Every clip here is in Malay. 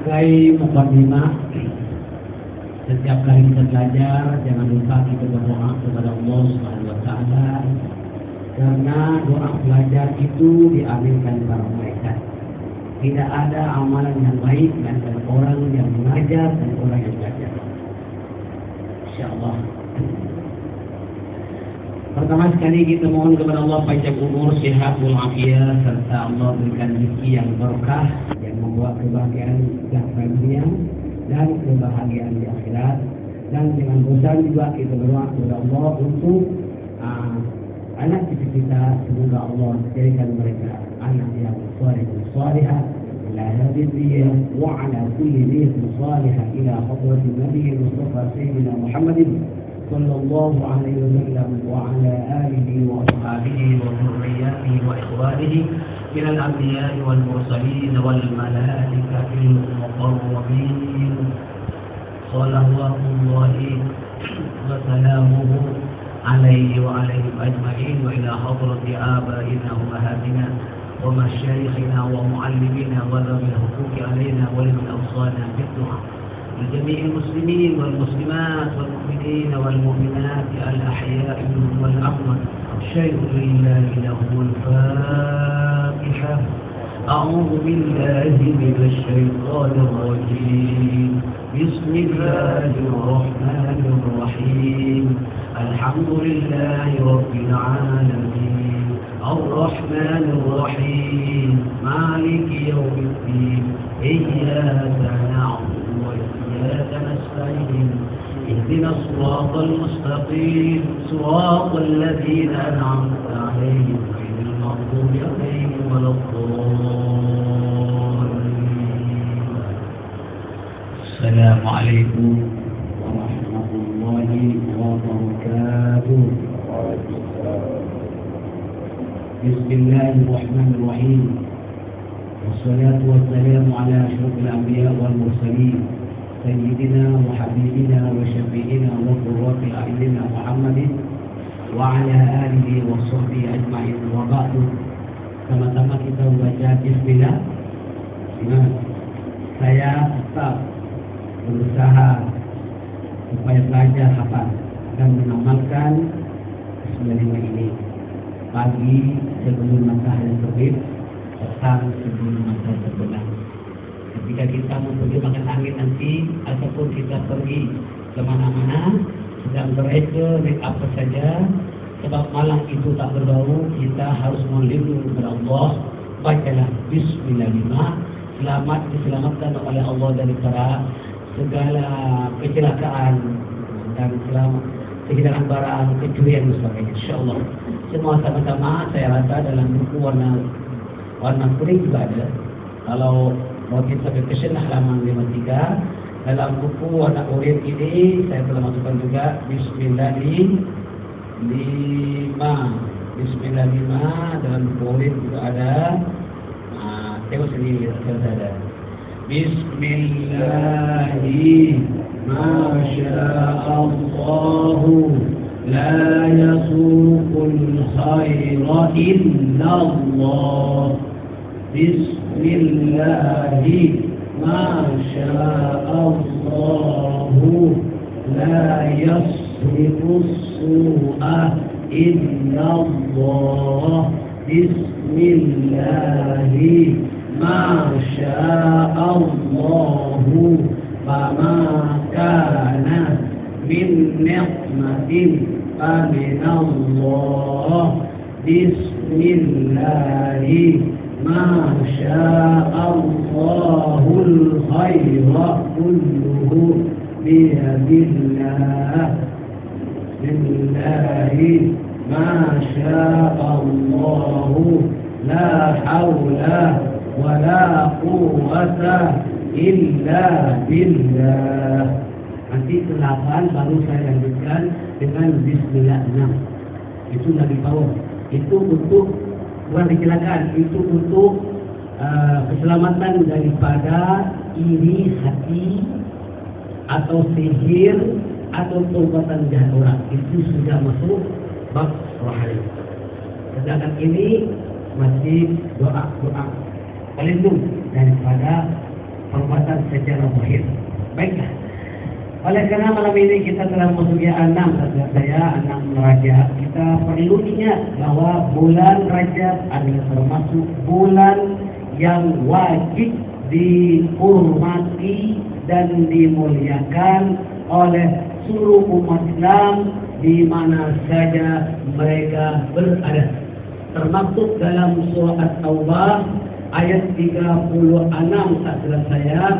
Sebagai mukadimah, setiap kali kita belajar jangan lupa kita berdoa kepada Allah Subhanahu wa taala, karena doa belajar itu diaminkan para malaikat. Tidak ada amalan yang baik antara orang yang mengajar dan orang yang belajar. Insyaallah. Pertama sekali kita mohon kepada Allah panjang umur, sehat walafiat, serta Allah berikan rezeki yang berkah yang membawa kebahagiaan di dunia dan kebahagiaan di akhirat. Dan dengan bosan juga kita berdoa kepada Allah untuk anak cucu kita, semoga Allah jadikan mereka anak yang saleh dan salihah ila hadhihi dunya wa ala kulli niyatin salihah ila hadratin Nabi Mustafa Sayyidina Muhammadin sallallahu alaihi wasallam wa ala alihi wa ashabihi wa dhurriyyatihi wa ikhwanihi min al-anbiya'i wal mursalin wal malaikati al-muqarrabin salawatullahi wa salamuhu alaihi wa alaihim ajma'in wa ila hadrati abaina wa ummahatina wa masyayikhina wa muallimina wa dhabil huquqi alaina wa liman awsana bid-du'a لجميع المسلمين والمسلمات والمؤمنين والمؤمنات الأحياء منهم والأموات. شيء لله له الفاتحة. أعوذ بالله من الشيطان الرجيم. بسم الله الرحمن الرحيم. الحمد لله رب العالمين الرحمن الرحيم مالك يوم الدين إياك نعبد وإياك نستعين اهدنا الصراط المستقيم صراط الذين أنعمت عليهم غير المغضوب عليهم ولا الضالين. السلام عليكم ورحمة الله وبركاته. بسم الله الرحمن الرحيم والصلاة والسلام على أشرف الأنبياء والمرسلين سيدنا وحبيبنا وشفيعنا وقرة أعيننا محمد وعلى آله وصحبه أجمعين. وبعد, sama-sama kita membaca Bismillah. Saya tetap berusaha supaya belajar hafal dan mengamalkan Bismillah ini pagi sebelum matahari terbit, petang sebelum matahari terbenam. Ketika kita mau pergi makan angin nanti, ataupun kita pergi kemana-mana, sedang bereker naik apa saja, sebab malam itu tak berbau, kita harus melindungi kepada Allah. Bacalah Bismillah 5, selamat diselamatkan oleh Allah daripada segala kecelakaan dan selamat kehilangan barang, kecurian dan sebagainya. InsyaAllah semua sama-sama saya rasa dalam buku warna kuning juga ada. Kalau mau kita berkesan halaman 53, dalam buku warna oranye ini saya telah masukkan juga Bismillah 5. Bismillah 5 dalam buku oranye juga ada. Tengok sendiri saya ada. Bismillahi masyaallahu la yasuqul khaira illallah. Bismillahi masyaallahu la yasriqus su'a illallah. Bismillahi masyaallahu fama kana min ni'matin faminallah. Bismillahi masyaallahu al-khayra kulluhu biyadillah. Bismillahi masyaallahu la hawla wa la quwwata illa billah. Nanti ke-8 baru saya lanjutkan dengan Bismillah 6. Itu lagi bawah. Itu untuk bukan kecelakaan, itu untuk keselamatan daripada iri hati atau sihir atau perbuatan jahat orang. Itu sudah masuk bab rohani. Sedangkan ini masih doa pelindung daripada perbuatan secara zahir. Baiklah. Oleh karena malam ini kita telah memasuki 6 Rajab, kita perlu ingat bahwa bulan Rajab adalah termasuk bulan yang wajib dihormati dan dimuliakan oleh seluruh umat Islam di mana saja mereka berada. Termasuk dalam surah At-Taubah ayat 36 tak salah saya,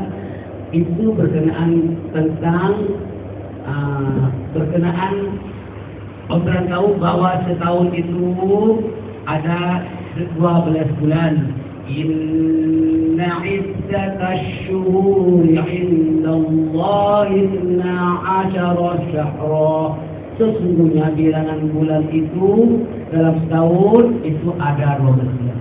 itu berkenaan tentang orang tahu bahwa setahun itu ada 12 bulan. Inna iddatash shuhuri 'indallahi 12 syahra. Sesungguhnya bilangan bulan itu dalam setahun itu ada 12 bulan.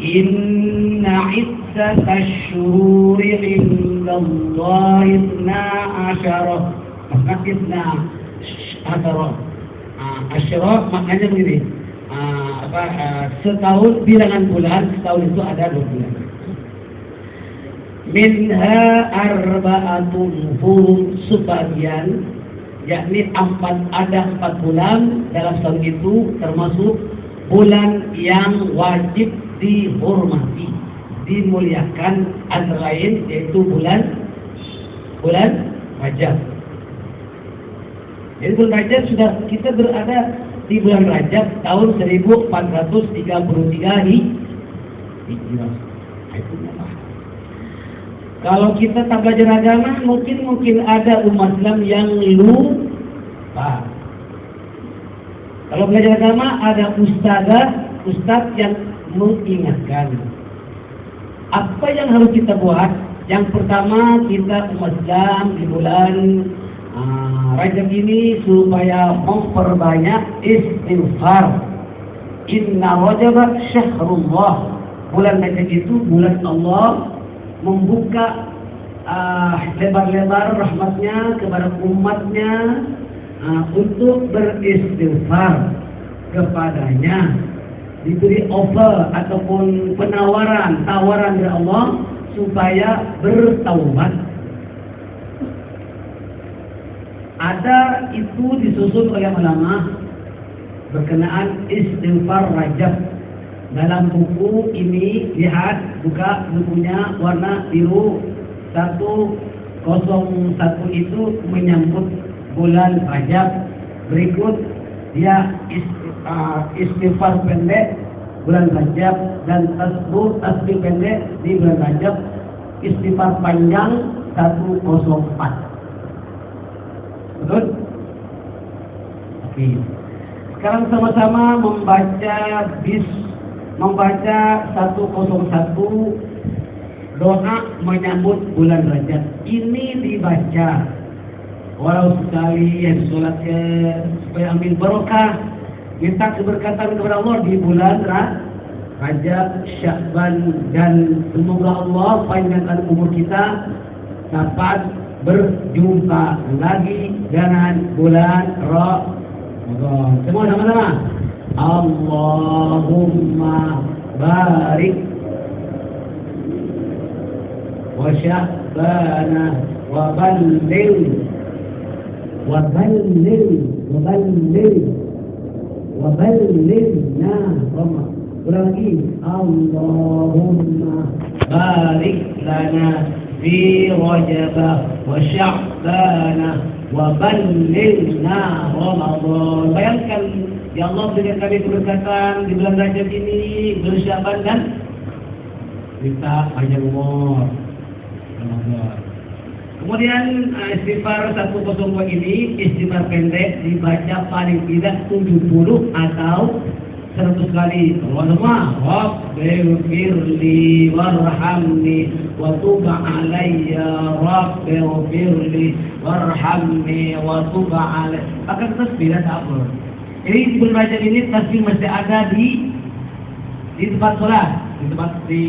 Inna iddatash shuhuri 'indallahi 12 asyara maknanya begini. Setahun bilangan bulan, setahun itu ada 2 bulan. Minha arba'atun hurum, sebagian yakni ada 4 bulan dalam setahun itu, termasuk bulan yang wajib dihormati, dimuliakan, antara lain yaitu bulan Rajab. Jadi bulan Rajab sudah kita berada di bulan Rajab tahun 1433 Hijriah. Kalau kita tak belajar agama, mungkin ada umat Islam yang lupa. Kalau belajar agama ada ustaz yang mengingatkan. Apa yang harus kita buat? Yang pertama, kita umat Islam di bulan Rajab ini supaya memperbanyak istighfar. Inna Rajab syahrullah. Bulan Rajab itu bulan Allah membuka lebar-lebar rahmatnya kepada umatnya untuk beristighfar kepadanya. Diberi offer ataupun tawaran dari Allah supaya bertaubat. Ada itu disusun oleh ulama berkenaan istighfar Rajab. Dalam buku ini buka bukunya warna biru 101 itu menyambut bulan Rajab. Berikut dia istighfar pendek bulan Rajab dan tasbih pendek di bulan Rajab, istighfar panjang 104. Betul? Oke. Sekarang sama-sama membaca 101 doa menyambut bulan Rajab. Ini dibaca walau sekali yang sholatnya supaya ambil barokah, minta keberkatan kepada Allah di bulan Rajab, Sya'ban, dan semoga Allah panjangkan umur kita dapat berjumpa lagi dengan bulan Ramadan. Semua sama-sama. Allahumma barik wa sya'bana wa balligh na Ramadan. Ulang lagi. Allahumma barik lana fi Rajab wa Sya'ban wa ballighna Ramadan. Bayangkan, ya Allah berikan kami keberkatan di bulan Rajab ini, bulan Sya'ban, dan kita panjang umur Ramadan. Kemudian istighfar 102 ini istighfar pendek dibaca paling tidak 70 atau 100 kali. Allahumma Rabbighfirli warhamni wa tub alayya, Rabbighfirli warhamni wa tub alayya. Akan tasbih dan apa? Jadi di bulan Rajab ini tasbih mesti ada di tempat sholat, di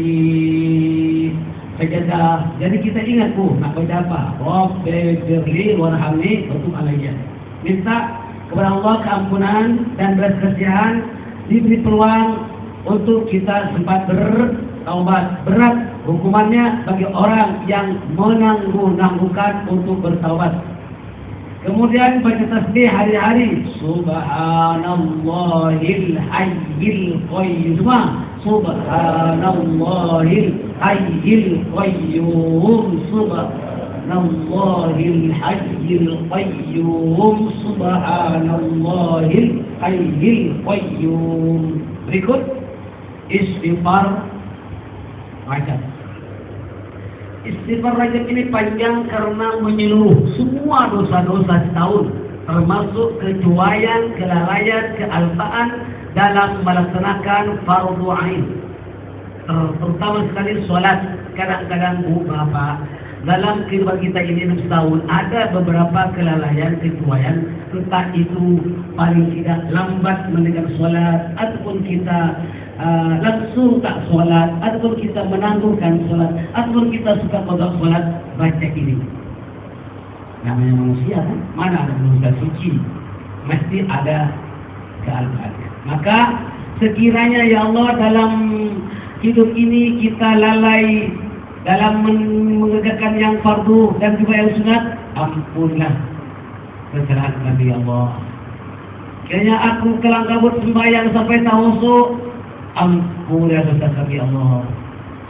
sajadah. Jadi kita ingat nak baca apa? Rabbighfirli warhamni wa tub alayya. Minta kepada Allah keampunan dan belas kasihan, diberi peluang untuk kita sempat bertaubat. Berat Hukumannya bagi orang yang menangguh-nangguhkan untuk bertaubat. Kemudian baca tasbih hari-hari. Subhanallahil hayyil qayyum. Semua. Subhanallahil hayyil qayyum. Subhanallahil hayyil qayyum. Subhanallahil hayyil qayyum. Berikut istighfar rajab. Istighfar rajab ini panjang karena menyeluruh semua dosa-dosa setahun, termasuk kecuaian, kelalaian, kealpaan dalam melaksanakan fardu ain. Terutama sekali sholat. Kadang-kadang Bapak, dalam kehidupan kita ini setahun ada beberapa kelalaian, kecuaian, entah itu paling tidak lambat mendengar sholat, ataupun kita langsung tak sholat, ataupun kita menangguhkan sholat, ataupun kita suka kodok sholat. Baca ini, namanya manusia kan, mana ada manusia suci, mesti ada kealpaannya. Maka sekiranya ya Allah dalam hidup ini kita lalai dalam mengerjakan yang fardu dan juga yang sunat, ampunlah kesalahan kami ya Allah. Kiranya aku kelang kabut sembahyang sampai tahusuk, ampunlah dosa kami ya Allah.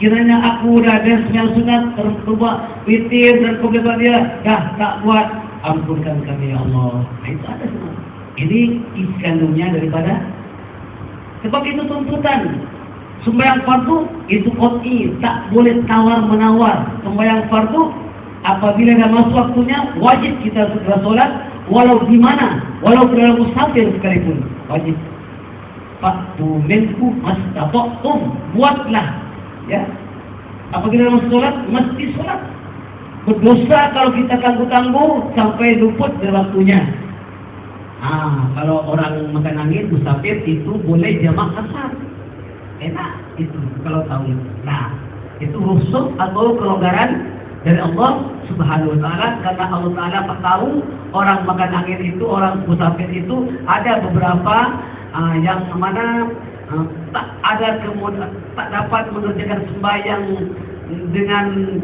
Kiranya aku dah ada yang sunat terbuat witir dan kebetulan dia dah tak buat, ampunkan kami ya Allah. Nah, itu ada semua. Ini isi kandungnya daripada, sebab itu tuntutan. Sembahyang fardu itu qat'i, tak boleh tawar-menawar. Sembahyang fardu apabila dah masuk waktunya wajib kita segera solat, walau di mana, walau dalam musafir sekalipun wajib. Fa'tu minhu mastata'tum, buatlah ya. Apabila dah masuk solat mesti solat. Berdosa kalau kita tangguh-tangguh sampai luput dari waktunya. Kalau orang makan angin musafir itu boleh jamak asar. Enak itu kalau tahu. Nah, itu rukhsah atau kelonggaran dari Allah Subhanahu wa taala, karena Allah taala tahu orang makan angin itu, orang musafir itu ada beberapa yang mana tak ada tak dapat mengerjakan sembahyang dengan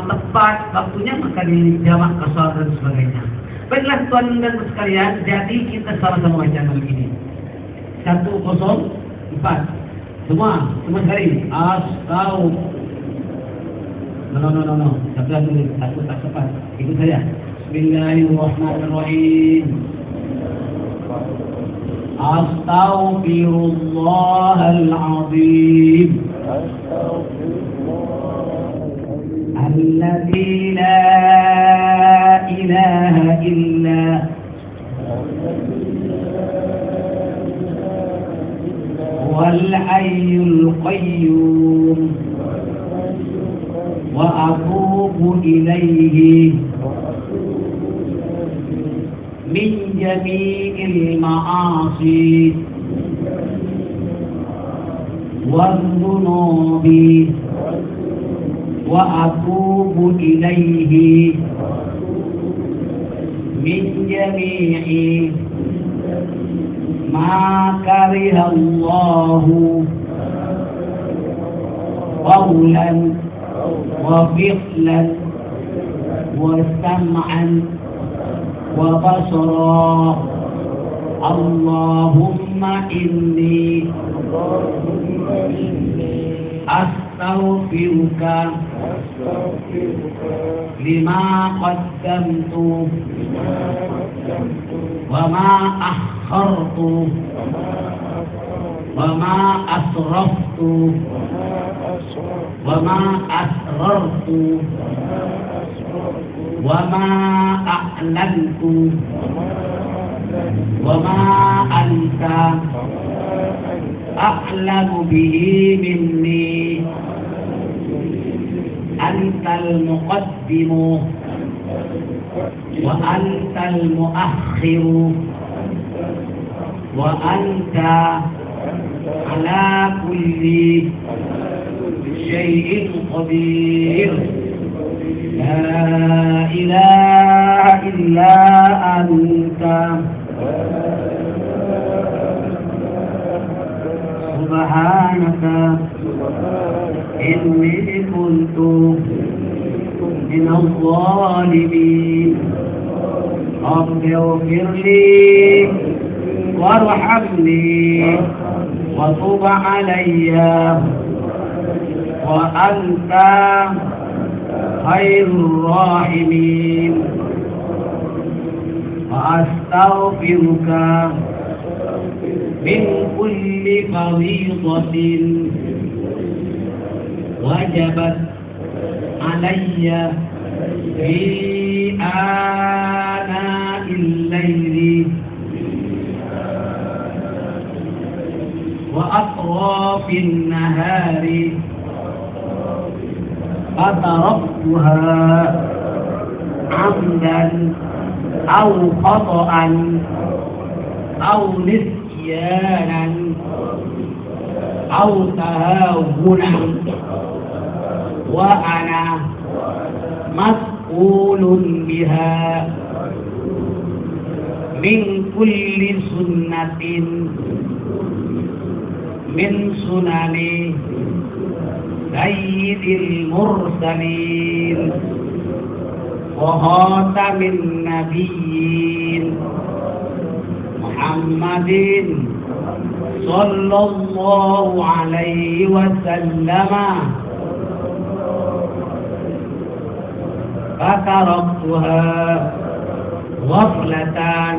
tepat waktunya, maka dijamak qasar dan sebagainya. Baiklah tuan dan sekalian, jadi kita sama-sama baca malam ini 104. Semua sekali. No. Satu dulu, satu tak sempat. Ikut saya. Bismillahirrahmanirrahim. Astaghfirullahal azim. Alladzi la ilaha illa والحي القيوم وأتوب إليه من جميع المعاصي والذنوب وأتوب إليه من جميع ما كره الله قولا وفعلا وسمعا وبصرا. اللهم إني أستغفرك لما قدمت وما أخرت وما أسرفت وما أسررت وما أعلنت وما أنت أعلم به مني. أنت المقدم وأنت المؤخر وأنت على كل شيء قدير. لا إله إلا أنت سبحانك إني kuntu minal zalimin. Rabbi ighfirli warhamni wa tub alayya wa anta khairur rahimin. Wa astaghfiruka min kulli fariidatin wajabat alayya fi ana'il layli wa atrafin nahari fataraktuha amdan aw khata'an aw nisyanan aw tahawunan wa ana mas'ulun biha min kulli sunnatin min sunani sayyidil mursalin wa khatamin nabiyyin Muhammadin sallallahu alaihi wasallam. Fataraktuha ghaflatan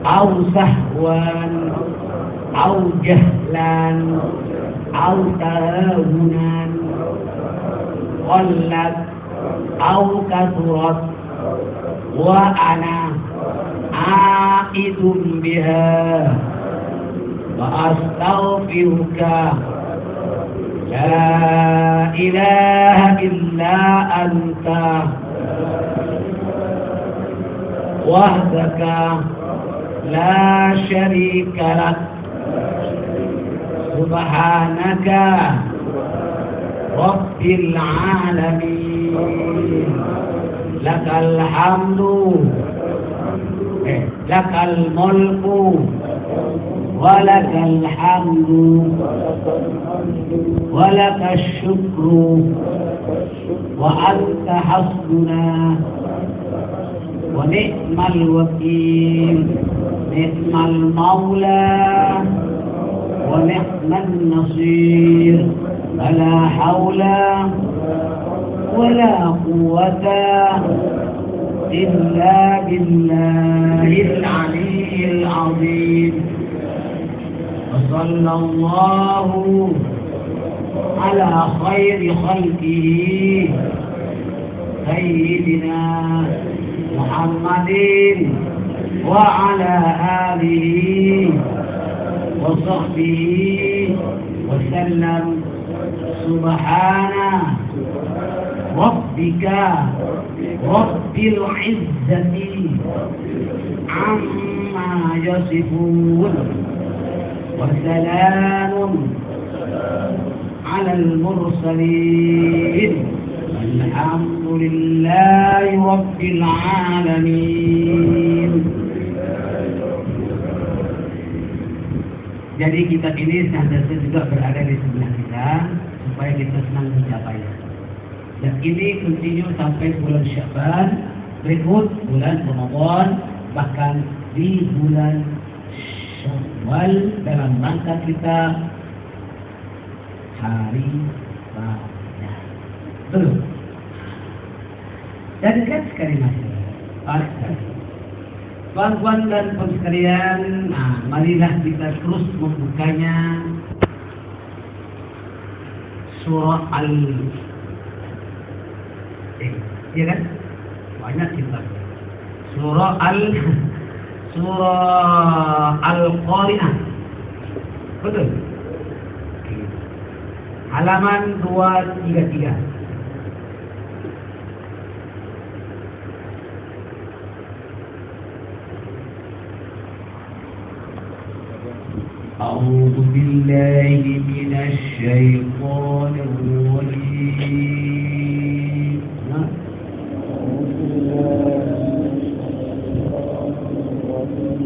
aw sahwan aw jahlan aw tahawunan qallat aw kathurat wa ana a'idun biha wa astaghfiruka la ilaha illa anta wahdaka la syarika lak subhanaka rabbil alamin lakal hamdu lakal mulku walakal hamdu walakash syukru wa anta hasbuna wa ni'mal wakil ni'mal maula wa ni'man nasir la hawla wala quwwata illa billahil aliyyil azim. Wa sallallahu ala khairi khalqihi sayyidina Muhammadin wa ala alihi wa sahbihi wa sallam. Subhana rabbika rabbil izzati amma yasifun wa salamun alal mursalin alhamdulillahi rabbil alamin. Jadi kitab ini senantiasa juga berada di sebelah kita supaya kita senang mencapainya. Dan ini continue sampai bulan Syaban, berikut bulan Ramadan, bahkan di bulan Syawal dalam rangka kita hari raya. Belum. Dan dekat sekali masih. Tuan-tuan dan puan sekalian, marilah kita terus membukanya surah ya kan? Banyak kitab. Surah Al-Qari'ah. Betul? Halaman 233. A'udzu billahi minasy syaithanir rajim.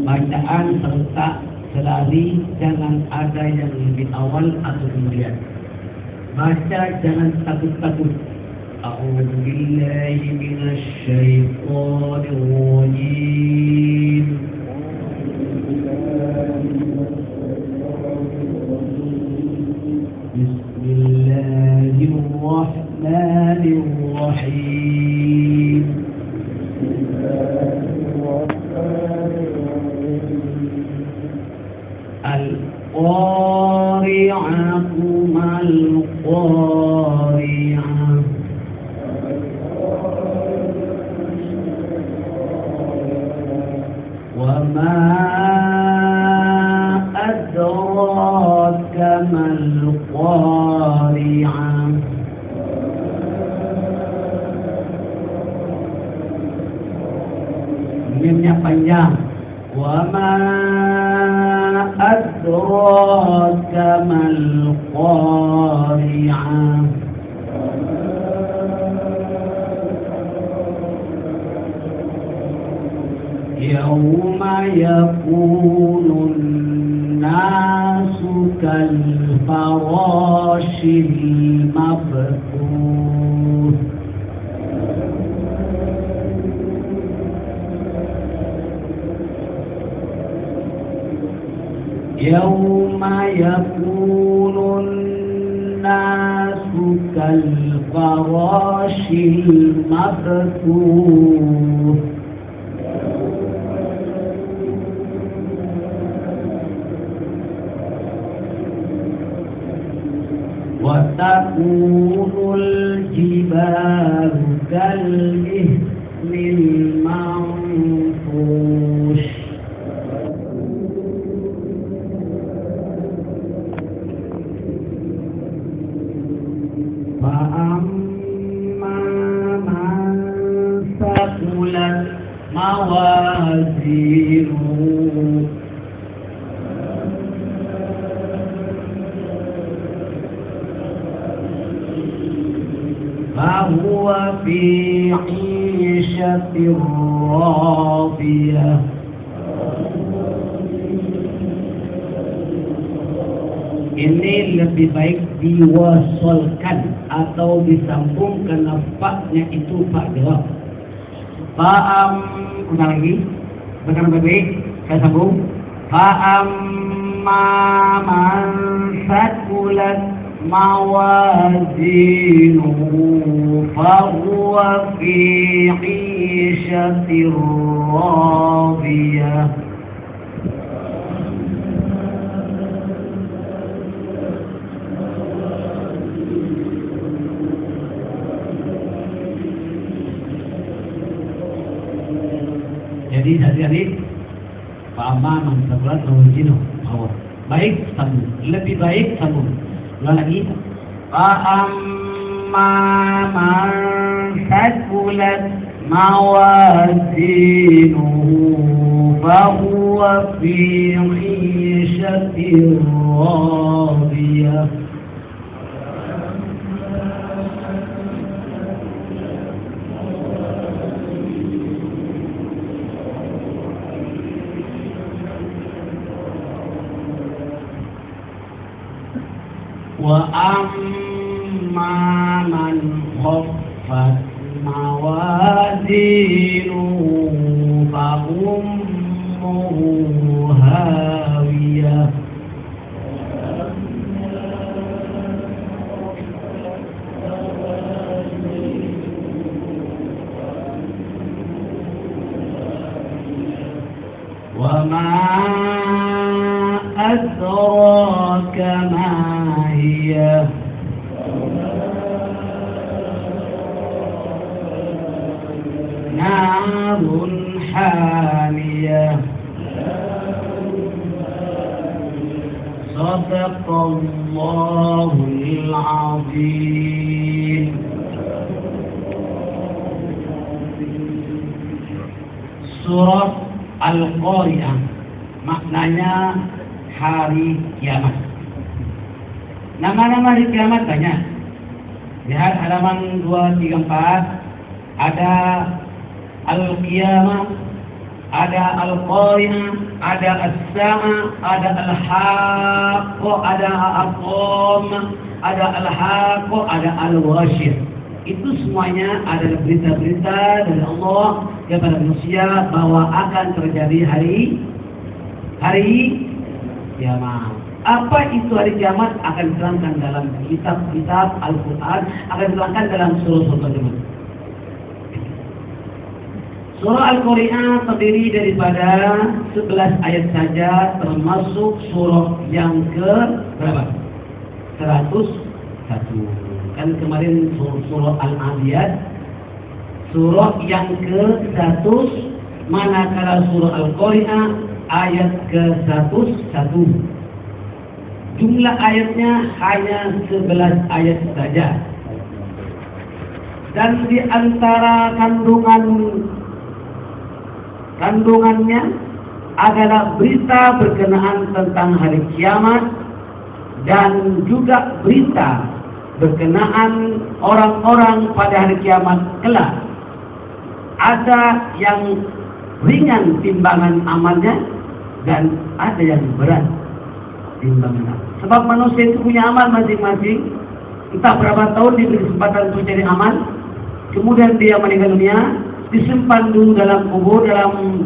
Bacaan serta selari, jangan ada yang lebih awal atau kemudian. Baca jangan takut-takut. A'udzu billahi minasy syaithanir rajim. Bismillahirrahmanirrahim. Al-qari'atu mal-qari'ah. Wa ma adraka mal-qari'ah. Mimnya panjang. Wa ma adraka mal-qari'ah. Yawma yakunun nasu kal-farashil mabthus. Yawma yakunun nasu kal-farashil mabthus. Wa takunul jibalu kal-ihnil manfush. Fa'amma man thaqulat mawazinuhu fahuwa fi 'ishatin radiyah. Ini lebih baik diwasalkan atau disambungkan faknya itu pak jawab. Ulang lagi. Benar baik. Saya sambung. Fa'amma man thaqulat mawazinuhu fahuwa fi 'ishatin radiyah. Jadi adik-adik, fa'amma man thaqulat mawazinuhu baik sambung, lebih baik sambung. Ulang lagi. Fa'amma man thaqulat mawazinuhu fahuwa fi 'ishatin radiyah. Wa amma man khaffat mawazinuhu fa ummuhu hawiyah. Wa ma adraka ma hiya narun hamiyah. Sadaqallahul azim. Surat Al-Qari'ah maknanya hari kiamat. Nama-nama hari kiamat banyak. Lihat halaman 234, ada Al-Qiyamah, ada Al-Qari'ah, ada As-Sa'ah, ada Al-Haqqah, ada Al-Aqam, ada al-haqqah, ada al-wasyiyah. Itu semuanya adalah berita-berita dari Allah kepada manusia bahwa akan terjadi hari kiamat. Apa itu hari kiamat? Akan diterangkan dalam kitab-kitab Al-Quran, akan diterangkan dalam surah-surah tersebut. Surah Al-Qari'ah terdiri daripada 11 ayat saja, termasuk surah yang ke berapa? 101. Kan kemarin surah Al-Adiyat, surah yang ke-100, manakala surah Al-Qari'ah ayat ke-101. Jumlah ayatnya hanya 11 ayat saja. Dan di antara kandungannya adalah berita berkenaan tentang hari kiamat dan juga berita berkenaan orang-orang pada hari kiamat kelak. Ada yang ringan timbangan amalnya dan ada yang berat timbangan amal. Sebab manusia itu punya amal masing-masing. Entah berapa tahun diberi kesempatan untuk cari amal, kemudian dia meninggal dunia, disimpan dulu dalam kubur, dalam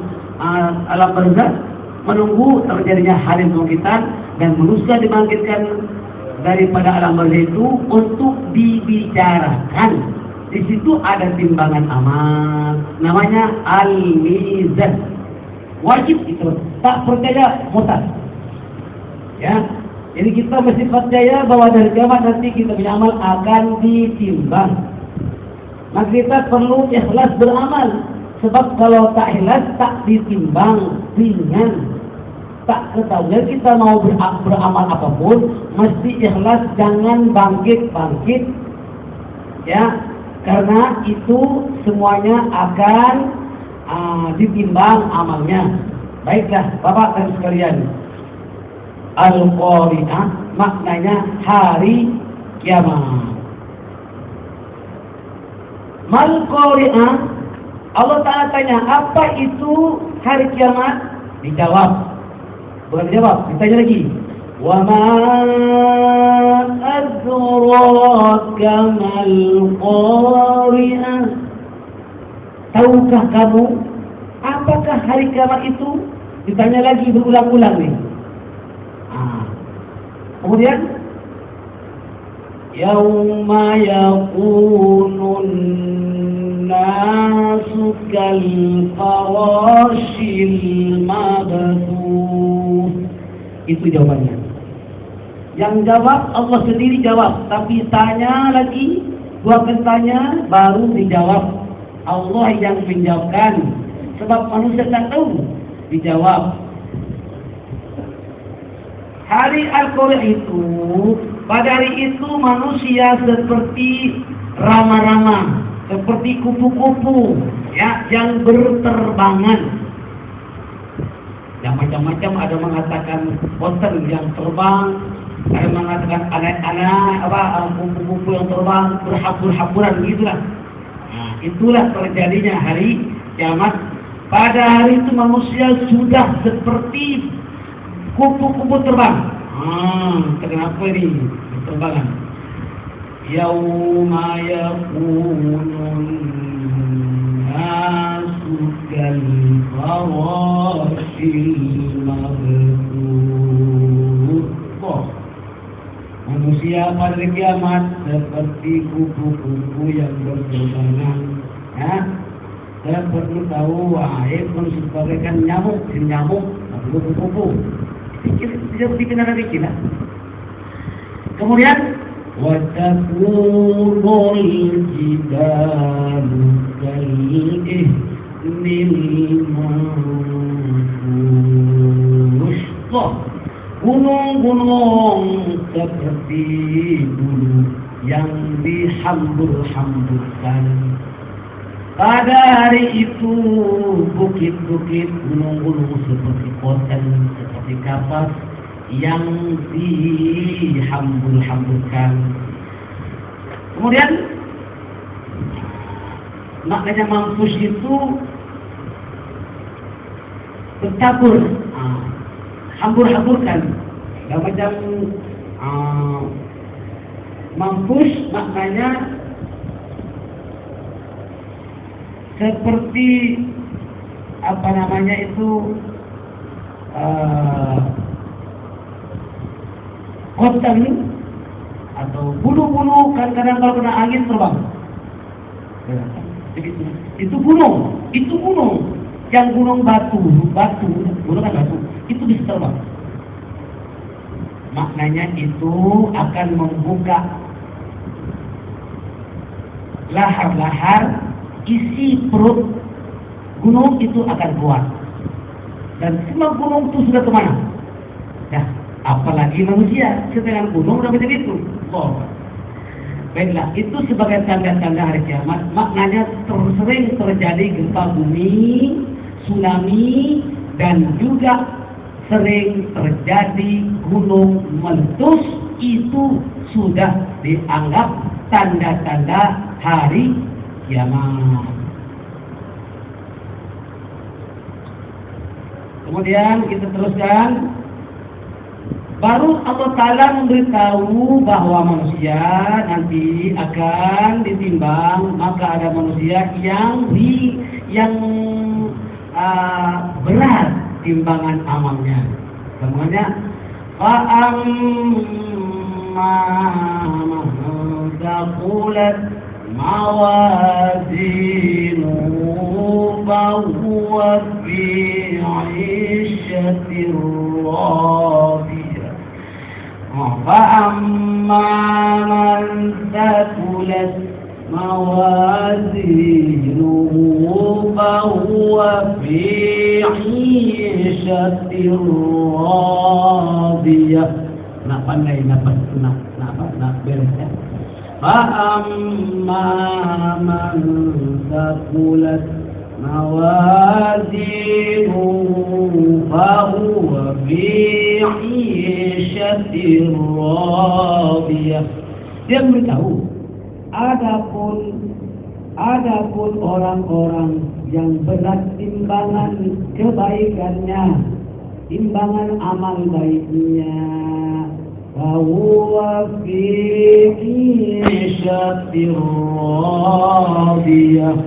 alam barzakh, menunggu terjadinya hari kebangkitan, dan manusia dibangkitkan daripada alam barzakh itu untuk dibicarakan. Di situ ada timbangan amal, namanya al-mizan. Wajib itu, tak percaya murtad. Ya, jadi kita mesti percaya bahwa dari kiamat nanti kita punya amal akan ditimbang. Maka kita perlu ikhlas beramal. Sebab kalau tak ikhlas, tak ditimbang, ringan. Tak ketahuan kita mau beramal apapun, mesti ikhlas, jangan bangkit-bangkit. Ya, karena itu semuanya akan ditimbang amalnya. Baiklah, Bapak dan sekalian, Al-Qari'ah maknanya hari kiamat. Mal-Qari'ah, Allah Ta'ala tanya, apa itu hari kiamat? Dijawab. Bukan dijawab, ditanya lagi. Wa ma adraka mal-Qari'ah. Tahukah kamu apakah hari kiamat itu? Ditanya lagi berulang-ulang nih. Kemudian yauma yakunun nasu kal farashil mabthus. Itu jawabannya. Yang jawab Allah sendiri jawab, tapi tanya lagi, dua kali tanya baru dijawab. Allah yang menjawabkan, sebab manusia tak tahu, dijawab. Hari Al-Qari'ah itu, pada hari itu manusia seperti rama-rama, seperti kupu-kupu, ya, yang berterbangan. Yang macam-macam, ada mengatakan otter yang terbang, ada mengatakan anak-anak kupu-kupu yang terbang berhabur-haburan, gitulah. Nah, itulah terjadinya hari kiamat. Pada hari itu manusia sudah seperti kupu-kupu terbang. Kenapa ini terbangan? Yauma yakunun nasu kal farashil mabthus. Manusia pada kiamat seperti kupu-kupu yang berterbangan. Ya, saya perlu tahu, pun sebagaikan nyamuk, kupu-kupu. Tidak bikin ada bikin. Kemudian watakunul jibalu kal'ihnil manfush. Gunung-gunung seperti bulu yang dihambur-hamburkan. Pada hari itu bukit-bukit, gunung-gunung seperti koten, seperti kapas yang dihambur-hamburkan. Kemudian maknanya mampus itu bertabur, hambur-hamburkan. Dan macam Mampus maknanya seperti apa namanya itu cotton atau bulu-bulu, kan kadang kalau kena angin terbang. Itu gunung, yang gunung batu, gunung kan batu, itu bisa terbang. Maknanya itu akan membuka lahar-lahar, isi perut gunung itu akan keluar. Dan semua gunung itu sudah kemana? Ya, apalagi manusia, sedangkan gunung udah begitu. Oh. Baiklah, itu sebagai tanda-tanda hari kiamat. Maknanya sering terjadi gempa bumi, tsunami, dan juga sering terjadi gunung meletus. Itu sudah dianggap tanda-tanda hari kiamat. Kemudian kita teruskan. Baru Allah Ta'ala memberitahu bahwa manusia nanti akan ditimbang. Maka ada manusia yang berat timbangan amalnya. Semuanya fa'amma man thaqulat mawazinuhu fahuwa fi 'ishatir radiyah. فأما من ثقلت موازينه فهو في عيشة راضية. Nak pandai nak beres ya. فأما من ثقلت موازينه فهو في عيشة راضية. Dia beritahu, adapun orang-orang yang berat timbangan kebaikannya, timbangan amal baiknya, fahuwa fi 'ishatir radiyah.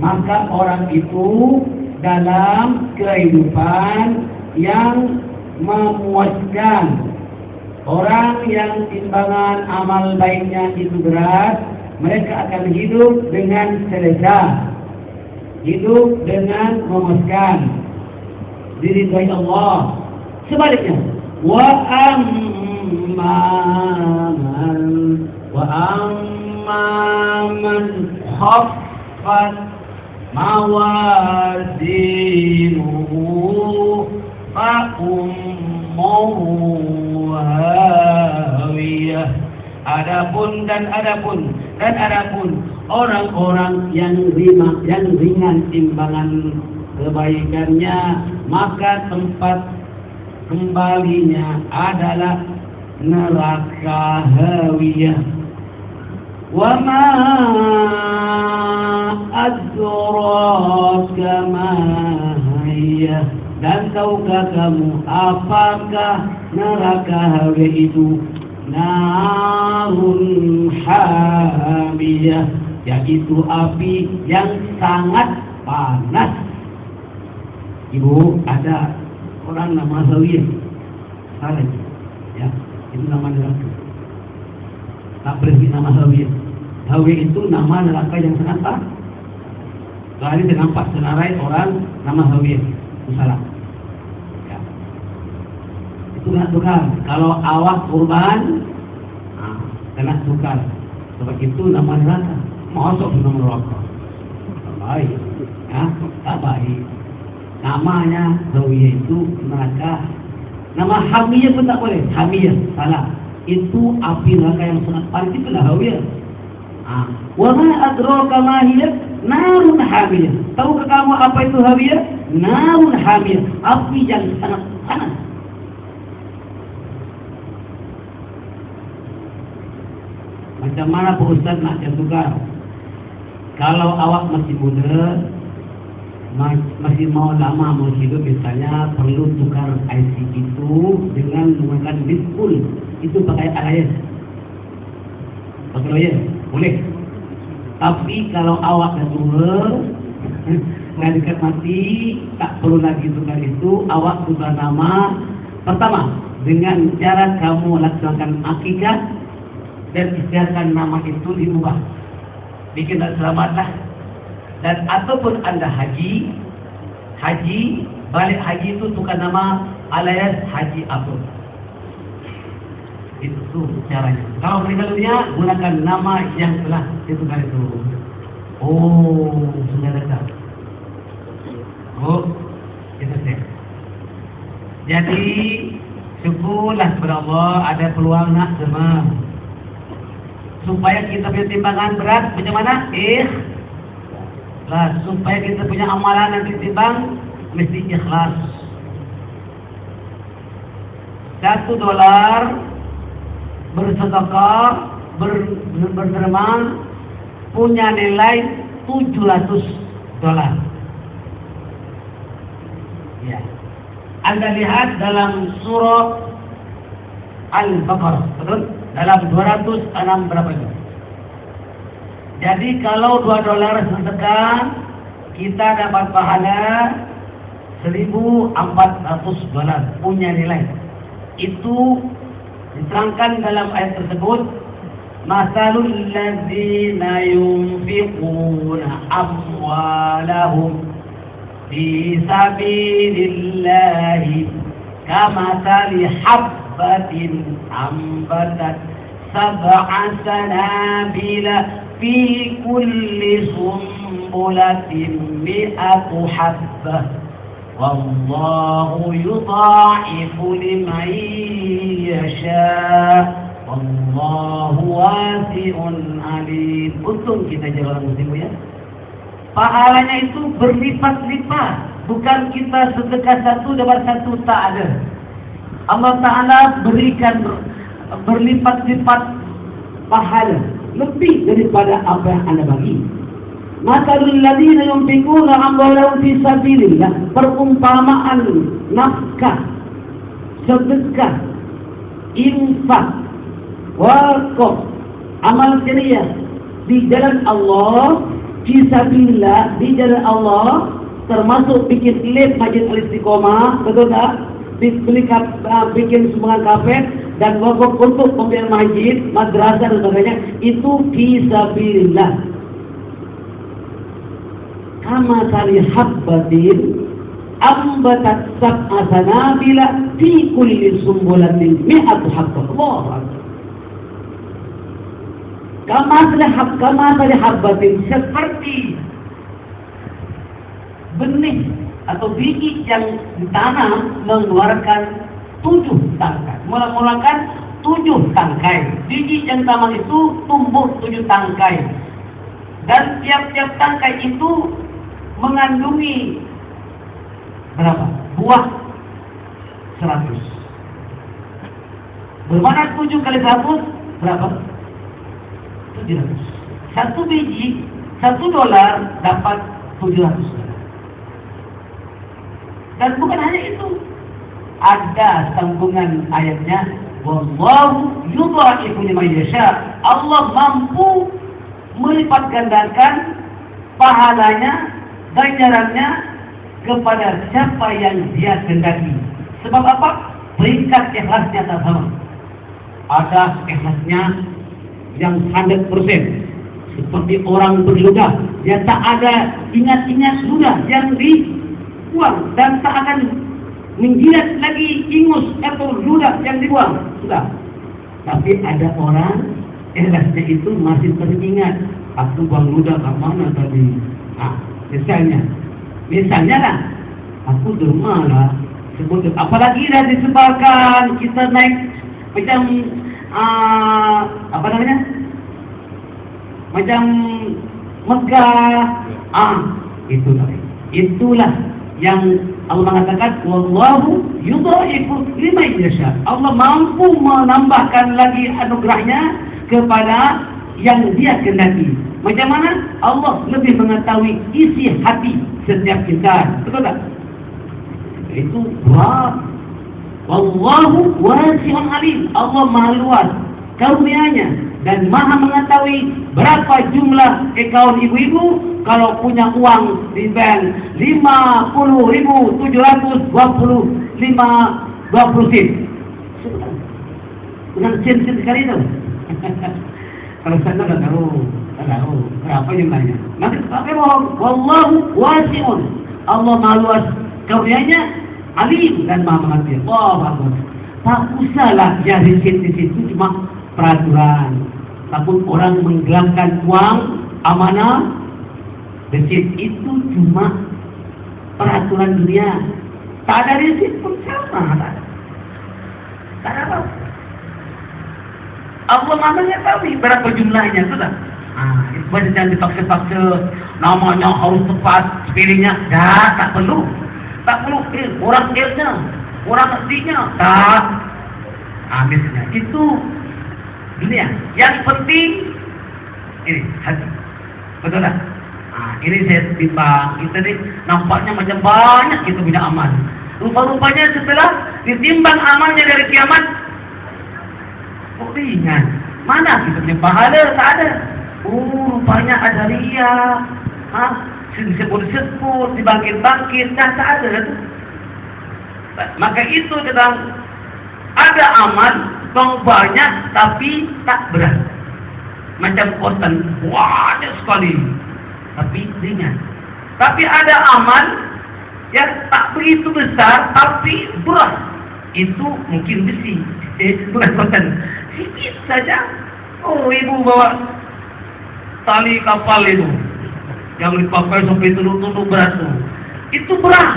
Maka orang itu dalam kehidupan yang memuaskan. Orang yang timbangan amal baiknya itu berat, mereka akan hidup dengan selesa, hidup dengan memuaskan, diridhai Allah. Sebaliknya, wa amma man khaffat mawazinuhu fa ummuhu hawiyah. Adapun orang-orang yang ringan timbangan kebaikannya, maka tempat kembalinya adalah neraka hawiyah. Wa ma adraka ma hiya. Dan tahukah kamu apakah neraka hawiyah itu? Narun hamiyah, yaitu api yang sangat panas. Ibu, ada orang nama hawiyah, salah ya, itu nama neraka. Tak berhenti nama hawiyah. Hawiyah itu nama neraka yang sangat panas. Kali saya nampak senarai orang nama hawiyah, itu salah. Itu kena tukar. Kalau awak kurban, kena tukar. Sebab itu nama neraka. Masuk ke nama neraka. Tak baik. Ya, tak baik. Namanya hawiyah itu neraka. Nama hamiyah pun tak boleh. Hamiyah, salah. Itu api neraka yang sangat panas, itu lah hawiyah. Wa ma adraka ma hiya? Narun hamiyah. Tahukah kamu apa itu hawiyah? Narun hamiyah, api yang sangat panas. Macam mana Pak Ustaz nak tukar? Kalau awak masih muda, masih mau lama mau hidup, misalnya perlu tukar IC itu dengan menggunakan Bitcoin. Itu pakai Alliance. Betul ya? Boleh. Tapi kalau awak dah tua, nggak dekat mati, tak perlu lagi tukar itu. Awak tukar nama. Pertama, dengan cara kamu laksanakan akikah dan istiadatkan nama itu diubah. Bikin tak selamatlah. Dan ataupun anda haji, balik haji itu tukar nama alias Haji Abdul. Itu caranya. Kalau meninggal dunia, gunakan nama yang telah ditukar itu. Oh, sudah dekat. Oh, itu saya. Jadi, syukurlah kepada Allah ada peluang nak semua. Supaya kita punya timbangan berat, macam mana? Ikhlas. Supaya kita punya amalan nanti timbang, mesti ikhlas. $1 bersedekah, berderma punya nilai $700. Ya. Anda lihat dalam surah Al-Baqarah, betul? Dalam 206 berapa itu? Jadi kalau $2 sedekah, kita dapat pahala $1.400 punya nilai. Itu diterangkan dalam ayat tersebut, masalul ladzina yunfiquna amwalahum fi sabilillahi kamathali habbatin ambatat sab'a sanabila fi kulli sumbulatin mi'atu habbah wallahu yudha'ifu liman yasha wallahu wasi'un alim. Untung kita jadi orang muslim ya. Pahalanya itu berlipat-lipat. Bukan kita sedekah satu dapat satu, tak ada. Allah Ta'ala berikan berlipat-lipat pahala lebih daripada apa yang Anda bagi. Masalul ladzina yunfiquna amwalahum fi sabilillah, perumpamaan nafkah, sedekah, infak, wakaf, amal jariah di jalan Allah, fi sabilillah, di jalan Allah, termasuk bikin lift Masjid Al-Istiqomah, betul tak? Bikin sumbangan kafet dan wakaf untuk pembiayaan masjid, madrasah dan sebagainya, itu fi sabilillah. Kama tali habbatin ambatat sab'a sanabila fi kulli sumbulatin mi'atu habbah. Allah Akbar. Kama tali habbatin, seperti benih atau biji yang ditanam mengeluarkan 7 tangkai, mengeluarkan 7 tangkai. Biji yang ditanam itu tumbuh 7 tangkai, dan tiap-tiap tangkai itu mengandungi berapa? Buah 100. Bermana 7 kali 100 berapa? 700. Satu biji, $1 dapat $700. Dan bukan hanya itu, ada sambungan ayatnya, wallahu yudha'ifu liman yasha. Allah mampu melipat gandakan pahalanya, ganjarannya kepada siapa yang dia kehendaki. Sebab apa? Peringkat ikhlasnya tak sama. Ada ikhlasnya yang 100%, seperti orang berludah, dia tak ada ingat-ingat ludah yang dibuang, dan tak akan menjilat lagi ingus atau ludah yang dibuang, sudah. Tapi ada orang ikhlasnya itu masih teringat, aku buang ludah ke mana tadi. Misalnya lah, aku derma lah, sebut, apalagi dah disebarkan, kita naik macam apa namanya, macam megah, itulah yang Allah mengatakan, wallahu yudha'ifu liman yasha. Allah mampu menambahkan lagi anugerahnya kepada yang dia kehendaki. Macam mana? Allah lebih mengetahui isi hati setiap insan. Betul tak? Itu berat. Wallahu wasi'un alim. Allah maha luas karunia-Nya. dan Maha mengetahui berapa jumlah akaun ibu-ibu kalau punya uang di bank 50.725 20 sen. Dengan sen-sen sekali itu. Kalau sana tak tahu berapa jumlahnya. Maka pakai bohong. Wallahu wasi'un. Allah Maha luas karunia-Nya, alim dan Maha mengetahui. Allahu Akbar. Tak usahlah jadi di situ cuma peraturan. Takut orang menggelapkan uang amanah. Resit itu cuma peraturan dunia. Tak ada resit pun sama. Tak ada apa. Allah Maha mengetahui berapa jumlahnya, sudah. Itu jangan dipaksa-paksa. Namanya harus tepat, spellingnya. Tak perlu. Tak perlu. Orang L-nya, orang S-nya. Tak. Habisnya. Itu dunia. Yang penting ini hati. Betul tak? Ini saya timbang. Kita ni nampaknya macam banyak kita punya amal. Rupa-rupanya setelah ditimbang amalnya dari kiamat, kok ringan. Mana kita punya pahala? Tak ada. Rupanya ada riak. Disebut-sebut, dibangkit-bangkit. Tak ada tu. Maka itu sedang ada amal banyak tapi tak berat. Macam kotan banyak sekali tapi ringan. Tapi ada amal yang tak begitu besar tapi berat. Itu mungkin besi, bukan kotan. Sikit saja. Oh, ibu bawa tali kapal itu yang dipakai sampai turun-turun berat tu. Itu berat.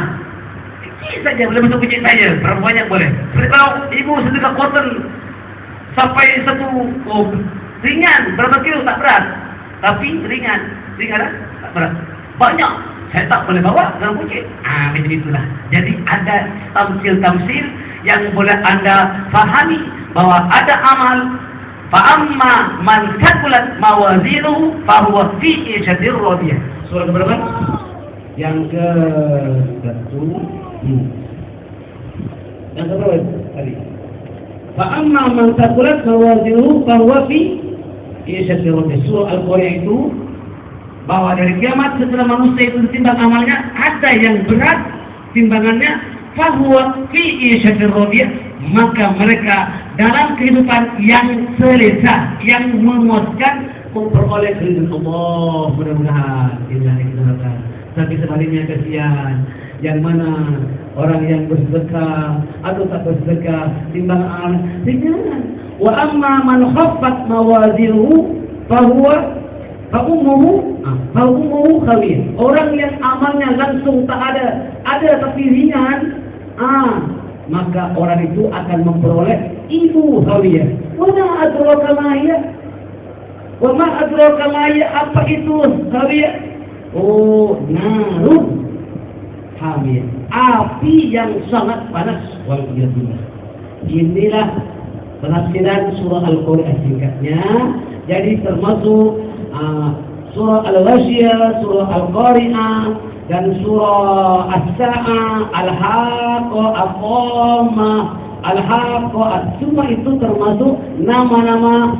Sikit saja boleh masuk kucing saya. Berapa banyak boleh. Seperti kalau ibu sedekah kotan sampai satu, ringan. Berapa kilo tak berat. Tapi ringan. Ringan tak berat. Banyak. Saya tak boleh bawa dalam kucing. Macam itulah. Jadi ada tamsil-tamsil yang boleh anda fahami bahwa ada amal. Fa'amma man thaqulat mawazinuhu fahuwa fi 'ishatir radiyah. Surah berapa? Yang ke-1. Yang ke-berapa tadi? Fa'amma man thaqulat mawazinuhu fahuwa fi 'ishatir radiyah. Surah Al-Qari'ah itu bahwa dari kiamat setelah manusia itu ditimbang amalnya, ada yang berat timbangannya, fahuwa fi 'ishatir radiyah, maka mereka dalam kehidupan yang selesa, yang memuaskan, memperoleh keridhaan Allah. Mudah-mudahan inilah yang kita harapkan. Tapi sebaliknya kasihan yang mana orang yang bersedekah atau tak bersedekah timbangan ringan. Wa amma man khaffat mawazinuhu faummuhu khawiyah. Orang yang amalnya langsung tak ada tapi ringan, maka orang itu akan memperoleh ibu khawiyah. Wa ma adraka ma hiya? Wa ma adraka ma hiya? Apa itu khawiyah? Narun hamiyah. Api yang sangat panas. Waliyadillah. Inilah penafsiran surah Al-Qari'ah singkatnya. Jadi termasuk surah Al-Ghasyiyah, surah Al-Qari'ah, dan surah As-Sa'ah, Al-Haqqah, Al-Qamah, Al-Haqqah. Semua itu termasuk nama-nama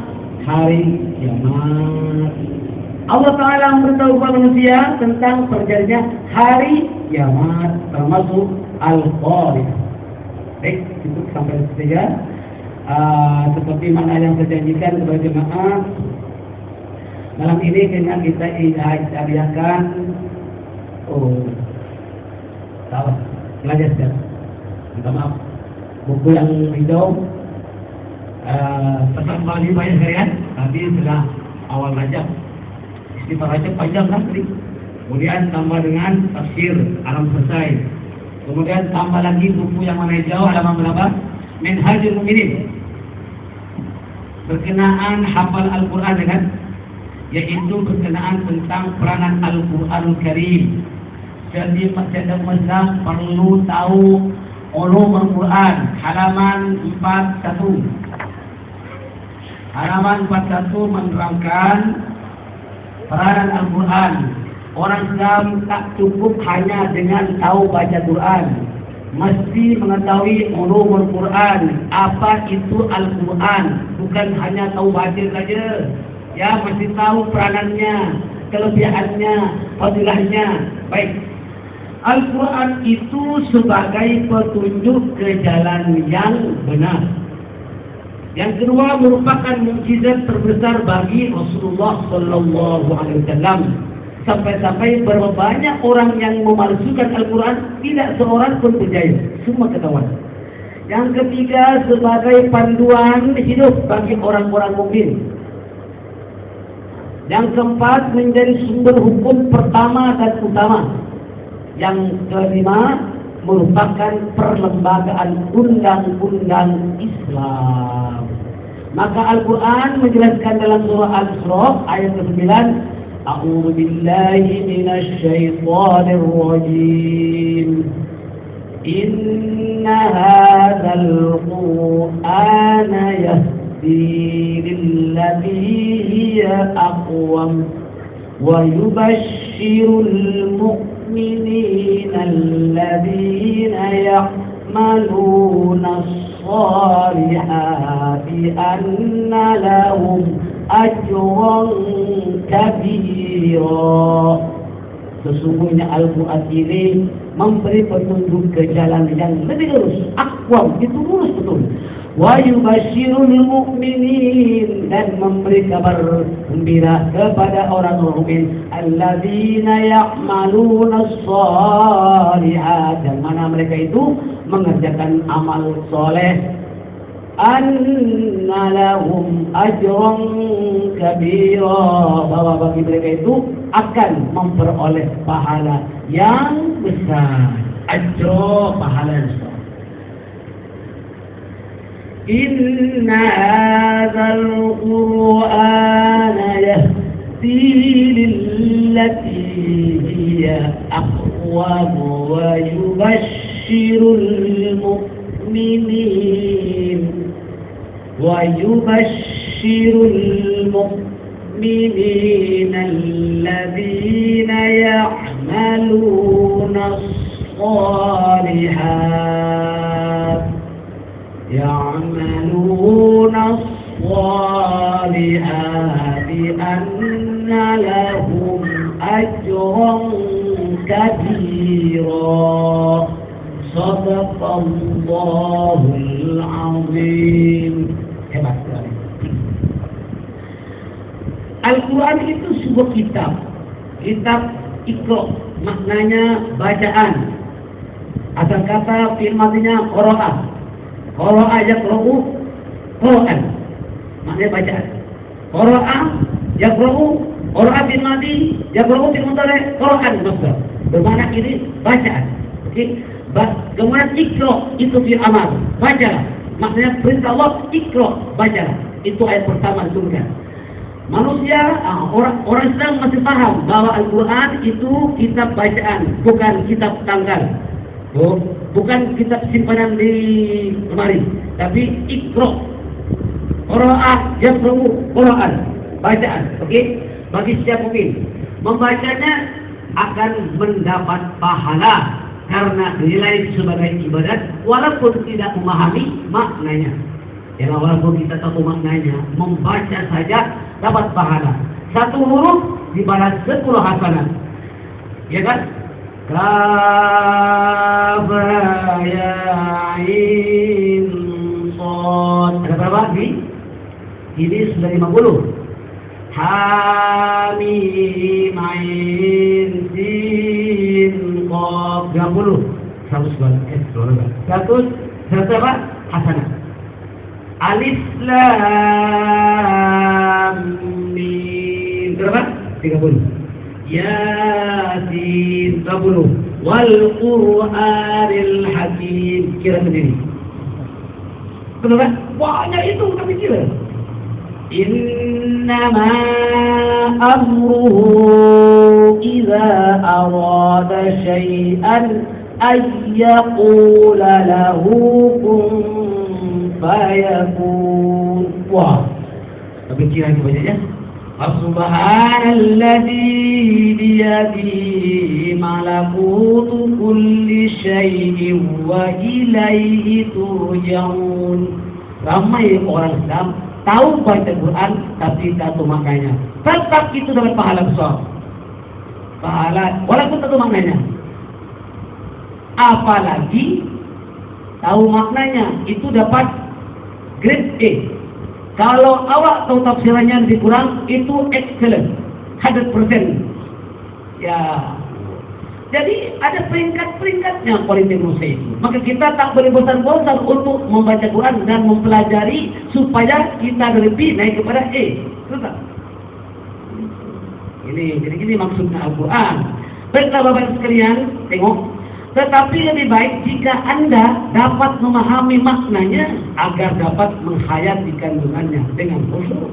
hari kiamat. Allah Ta'ala memberitahu kepada manusia tentang terjadinya hari kiamat, termasuk Al-Qari'ah. Baik, cukup sampai saja. Seperti mana yang saya janjikan kepada jemaah, malam ini kena kita hadiahkan tahu belajar sekarang. Minta maaf, buku yang hijau pesan bagi banyak sekalian. Tadi sudah awal Rajab, istighfar Rajab panjang kan tadi. Kemudian tambah dengan tafsir alam selesai. Kemudian tambah lagi buku yang mana hijau halaman berapa? Minhajul Mu'minin, berkenaan hafal Al-Quran kan? Yaitu berkenaan tentang peranan Al-Quranul Karim. Jadi masyarakat Muslim perlu tahu ulum Al-Quran. Halaman 41. Halaman 41 menerangkan peranan Al-Quran. Orang Islam tak cukup hanya dengan tahu baca Quran. mesti mengetahui ulumul Quran. Apa itu Al-Quran? Bukan hanya tahu baca saja. Ya, mesti tahu peranannya, kelebihannya, fadilahnya. Baik. Al-Quran itu sebagai petunjuk ke jalan yang benar. Yang kedua, merupakan mukjizat terbesar bagi Rasulullah Sallallahu Alaihi Wasallam. Sampai-sampai berapa banyak orang yang memalsukan Al-Quran, tidak seorang pun berjaya. Semua ketahuan. Yang ketiga, sebagai panduan hidup bagi orang-orang mukmin. Yang keempat, menjadi sumber hukum pertama dan utama. Yang kelima, merupakan perlembagaan undang-undang Islam. Maka Al-Quran menjelaskan dalam surah Al-Isra ayat ke-9, A'udzu billahi minasy syaithanir rajim. Inna hadzal Qur'ana yahdi lillati hiya aqwam wa yubashshirul mu'minina alladziina ya'maluna as-salihati anna lahum ajran kabira. Sesungguhnya Al-Quran ini memberi petunjuk ke jalan yang lebih lurus, aqwam, itu lurus betul. Wa yubasyirul mu'minin, dan memberi kabar gembira kepada orang mukmin, alladzina ya'maluna as-shalihat, yang mana mereka itu mengerjakan amal soleh, anna lahum ajran kabira, bahwa bagi mereka itu akan memperoleh pahala yang besar. Ajra, pahala yang besar. Inna hadzal Qur'ana yahdi lillati hiya aqwam wa yubashshirul mu'minin الذين يعملون الصالحات أن لهم أجرا كبيرا. صدق الله العظيم. Hebat sekali. Al-Quran itu sebuah kitab. Kitab Iqra, maknanya bacaan. Asal kata fi'il madinya qara'a. Qara'a yaqra'u Quran, maknanya bacaan. Qara'a yaqra'u, qara'a fi'il madi, yaqra'u fi'il mudhari', Quran masdar. Bermakna ini bacaan. Okey. Kemudian Iqra itu fi'il amar, bacalah. Maknanya perintah Allah, Iqra, bacalah. Itu ayat pertama diturunkan. Manusia, orang Islam masih paham bahwa Al-Quran itu kitab bacaan, bukan kitab tanggal, bukan kitab simpanan di lemari, tapi Iqra, Qur'an, yaqra'u Quran, bacaan. Okey, bagi siapa mungkin membacanya akan mendapat pahala karena dinilai sebagai ibadat, walaupun tidak memahami maknanya. Ya, walaupun kita tahu maknanya, membaca saja dapat pahala. Satu huruf dibalas 10 hasanah. Ya kan? Kaf ya ain shad. Ada berapa nih? Ini sudah 50. Ha mim ain sin qaf 30. 100 berapa? Hasanah. Alif lam mim berapa? 30. Yasin 30. Wal Qur'anil Hakim, kira sendiri. Kenapa? Banyak itu kita kira. Innama amruhu idza arada syai'an ayyaqula lahu kun fayakun. Wah, kepikiran banyaknya. Subhanalladzi biyadihi malakutu kulli syai'in wa ilaihi turja'un. Ramai orang Islam tahu baca Quran tapi tak tahu maknanya. Tetap itu dapat pahala besar. Pahala walaupun tak tahu maknanya. Apalagi tahu maknanya itu dapat grade A. Kalau awak tahu tafsirannya lebih kurang itu excellent 100%. Ya. Jadi ada peringkat-peringkatnya politik manusia itu. Maka kita tak boleh bosan-bosan untuk membaca Quran dan mempelajari supaya kita lebih naik kepada A. Betul? Ini maksudnya Al-Quran. Baiklah Bapak sekalian, tengok. Tetapi lebih baik jika Anda dapat memahami maknanya agar dapat menghayati kandungannya dengan khusyuk.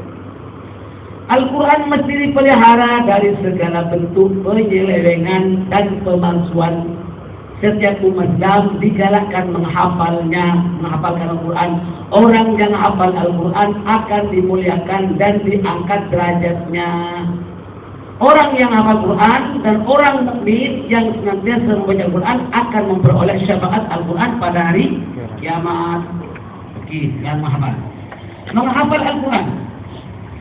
Al-Quran mesti dipelihara dari segala bentuk penyelewengan dan pemalsuan. Setiap umat Islam digalakkan menghafalkan Al-Quran. Orang yang hafal Al-Quran akan dimuliakan dan diangkat derajatnya. Orang yang hafal Quran dan orang mukmin yang senantiasa membaca Al-Quran akan memperoleh syafaat Al-Quran pada hari kiamat. Oke, yang menghafal Al-Quran.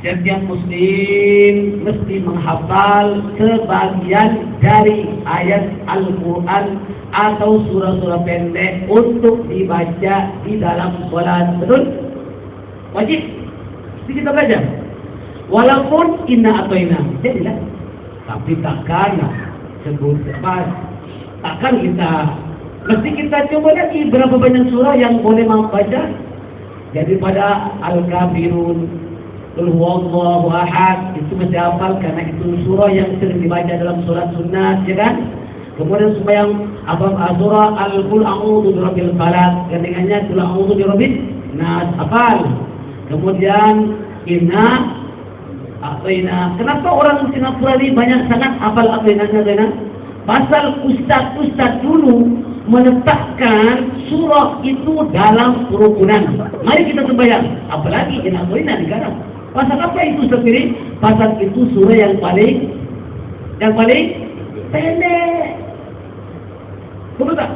Setiap muslim mesti menghafal sebagian dari ayat Al-Quran atau surah-surah pendek untuk dibaca di dalam sholat. Betul? Wajib. Mesti kita belajar. Walaupun inna atoina, jadilah. Tapi takkan sebut apa? Takkan kita. Mesti kita coba lagi berapa banyak surah yang boleh membaca. Jadi pada Al-Kafirun, Qul huwallahu ahad itu mesti hafal karena itu surah yang sering dibaca dalam surat sunat, ya kan? Kemudian supaya surah Al-Qul a'udzu birabbil falaq, gandengannya Qul a'udzu birabbin nas, hafal. Kemudian inna a'tayna. Kenapa orang Singapura ini banyak sangat hafal a'tainanya? Pasal ustaz-ustaz dulu menetapkan surah itu dalam kerukunan. Mari kita sembahyang. Apalagi inna a'tayna digarap. Pasal apa itu sendiri? Pasal itu surah yang paling pendek. Betul tak?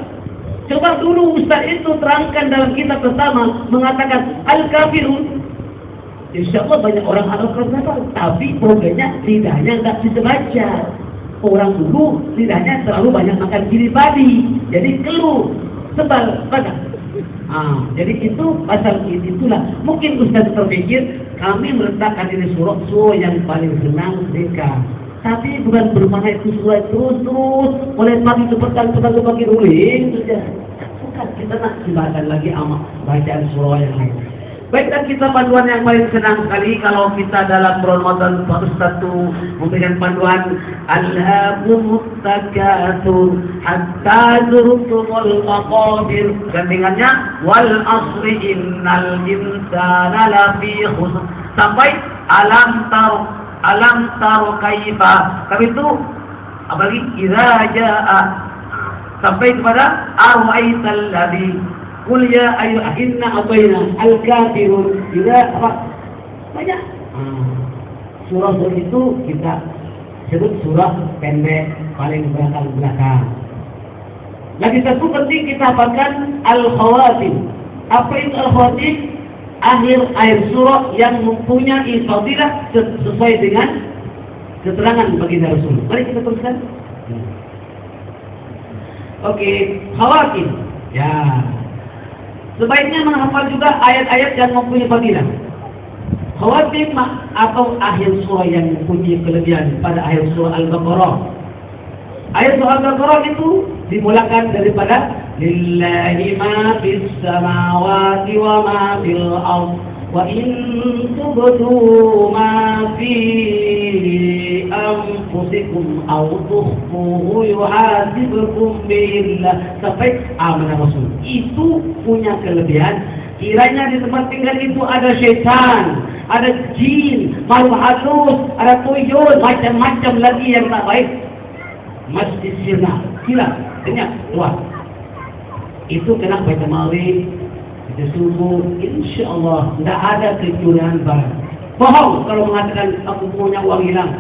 Coba dulu ustaz itu terangkan dalam kitab pertama mengatakan Al-Kafirun. Insya Allah banyak orang Al-Quran, tapi problemnya lidahnya nggak bisa baca. Orang dulu lidahnya terlalu banyak makan cili padi, jadi keluh, sebal, baca. Jadi itu pasal itulah. Mungkin Ustaz terpikir kami meletakkan ini surah yang paling senang mereka. Tapi bukan bermakna itu surah terus oleh pagi ke petang pagi ruling saja. Bukan, kita nak silakan lagi bacaan surah yang lain. Baiklah, kita panduan yang paling senang sekali kalau kita dalam Ramadan Pak Ustaz itu memberikan panduan Alhaakumut takatsur hatta zurtumul maqabir, gandengannya wal asri innal insana lafi khusr sampai alam tar kaifa. Tapi itu apalagi idza jaa sampai kepada ara'aital ladzi Qul ya ayyuhinna a'tayna al-kafirun. Tidak apa banyak. Surah-surah itu kita sebut surah pendek paling belakang. Lagi satu penting kita hafalkan al-khawatim. Apa itu al-khawatim? Akhir surah yang mempunyai fadilah sesuai dengan keterangan baginda Rasul. Mari kita teruskan. Oke, khawatim. Ya. Sebaiknya menghafal juga ayat-ayat yang mempunyai fadilah. Khawatim atau akhir surah yang mempunyai kelebihan pada akhir surah Al-Baqarah. Ayat surah Al-Baqarah itu dimulakan daripada Lillahi ma fis samawati wa ma fil ardh wa in tubdu ma fi anfusikum aw tukhfuhu yuhasibukum billah sampai amanah Rasul. Itu punya kelebihan. Kiranya di tempat tinggal itu ada syaitan, ada jin, makhluk halus, ada tuyul, macam-macam lagi yang tak baik. Masjid sirna, sila, dengar, doa. Itu kena baca maghrib, baca subuh, insya Allah tidak ada kecurigaan barang. Bohong kalau mengatakan aku punya uang hilang.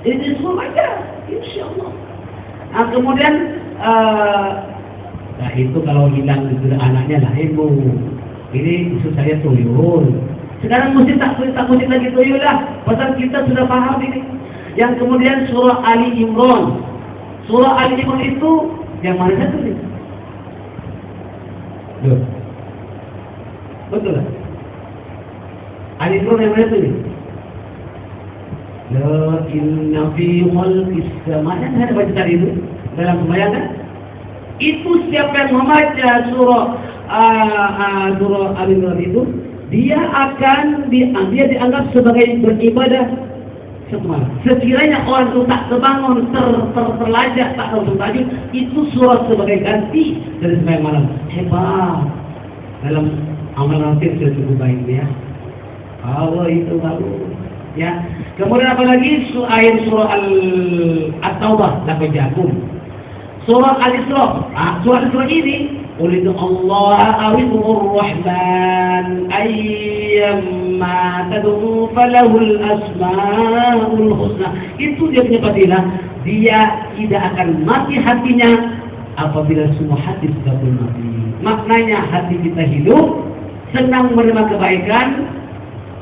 Ini semua baca, insya Allah. Kemudian nah itu kalau hilang itu anaknya lah ibu. Ini maksud saya tuyul. Sekarang mesti tak mesti lagi tuyul lah. Pasal kita sudah paham ini. Yang kemudian surah Ali Imran. Surah Ali Imran itu yang mana satu ni? Betul lah. Ali Imran yang mana tu ni? La inna fi khalqis samawati. Mana ada baca tadi itu dalam pembayangan? Itu siapa yang membaca surah Ali Imran itu, dia akan dia dianggap sebagai beribadah semalam. Sekiranya orang itu tak terbangun, terlajak, tak tahu tahajud, itu surah sebagai ganti dari sembahyang malam. Hebat. Dalam amal rutin sudah cukup baik ya. Allah itu bagus. Ya. Kemudian apa lagi? Akhir surah At-Taubah, dapat jagung. Surah Al-Isra. Surah Al-Isra ini Qul Allah awidhur rahman ayyamma tad'u falahul asmaul husna. Itu dia punya fadilah. Dia tidak akan mati hatinya apabila semua hati sudah mati. Maknanya hati kita hidup, senang menerima kebaikan,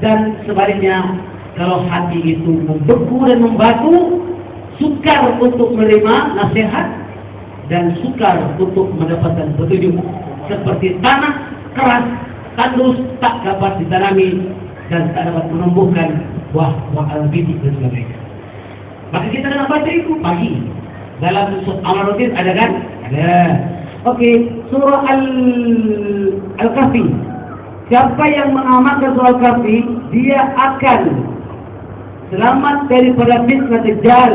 dan sebaliknya kalau hati itu membeku dan membatu, sukar untuk menerima nasihat dan sukar untuk mendapatkan petunjuk. Seperti tanah keras, tandus, tak dapat ditanami dan tak dapat menumbuhkan buah al-bidik dan sebagainya. Maka kita kena baca itu pagi. Dalam amal rutin ada kan? Ada. Okey, surah Al-Kahfi. Siapa yang mengamalkan surah Al-Kahfi, dia akan selamat daripada fitnah Dajjal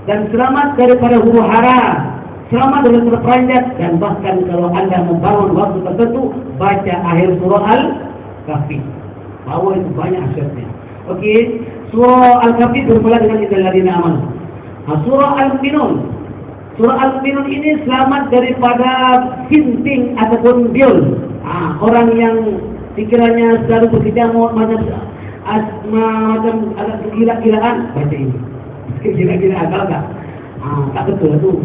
dan selamat daripada huru hara, selamat dari terperanjat, dan bahkan kalau anda membangun waktu tertentu, baca akhir surah Al-Kahfi. Bawah itu banyak asyiknya. Okey, surah Al-Kahfi bermula dengan innal ladzina amanu. Surah Al-Mu'minun. Surah Al-Mu'minun ini selamat daripada finting ataupun biol. Orang yang pikirannya selalu berkecamuk macam agak gila-gilaan, baca ini. Gila-gilaan, tahu tak? Tak betul tu.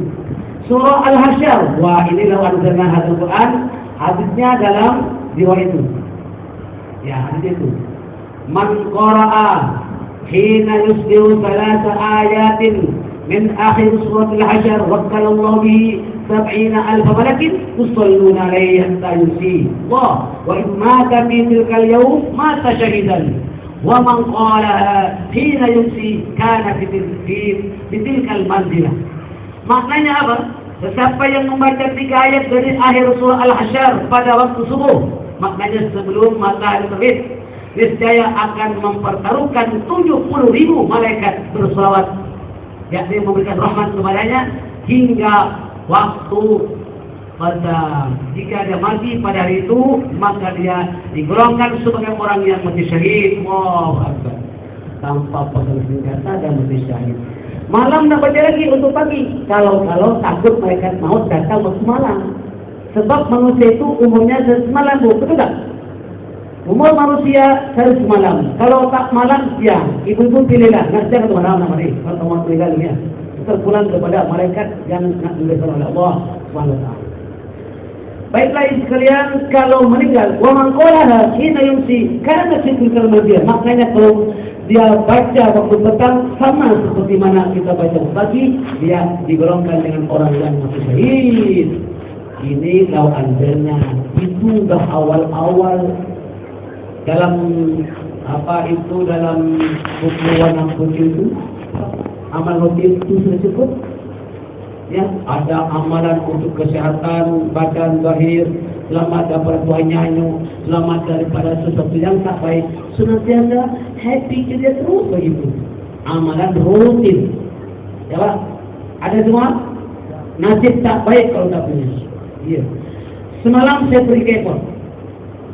Surah Al-Hasyr. Wah, ini lawan dengan hadis Quran. Hadisnya dalam riwayat itu. Ya, hadis itu. Man qara'a hina yusbihu thalatha ayatin min akhir surah Al-Hasyr wakalallahu bihi 70,000 malakin yusalluna alaihi hatta yumsi. Wa in mata fi tilkal yawm mata shahidan. Wa man qalaha hina yumsi kana fi tilkal manzilah. Maknanya apa? Siapa yang membaca 3 ayat dari akhir surah Al-Hasyr pada waktu subuh, maknanya sebelum matahari terbit, niscaya akan mempertaruhkan 70,000 malaikat berselawat, yakni memberikan rahmat kepadanya hingga waktu pada. Jika dia mati pada hari itu, maka dia digolongkan sebagai orang yang mati syahid. Wow, tanpa pasang senjata dan mati syahid. Malam nak baca lagi untuk pagi. Kalau takut malaikat maut datang waktu malam. Sebab manusia itu umurnya semalam, betul tak? Umur manusia 100 malam. Kalau tak malam, siang. Ibu-ibu pilihlah. Nasib atau malam nama ini. Kalau kamu pilihlah dunia. Kita pulang kepada malaikat yang nak dilakukan oleh Allah SWT. Baiklah sekalian, kalau meninggal, wa man qalaha hina yumsi kana fi tilkal madiyah. Maknanya kalau dia baca waktu petang sama seperti mana kita baca pagi, dia digolongkan dengan orang yang mati syahid. Ini kalau andanya itu dah awal-awal dalam dalam buku warna putih itu, amal rutin itu sudah cukup. Ya, ada amalan untuk kesehatan badan zahir, selamat daripada buah nyanyuk, selamat daripada sesuatu yang tak baik, senantiasa happy ceria terus begitu. Amalan rutin. Ya Pak? Ada semua? Nasib tak baik kalau tak punya. Ya. Semalam saya pergi ke airport,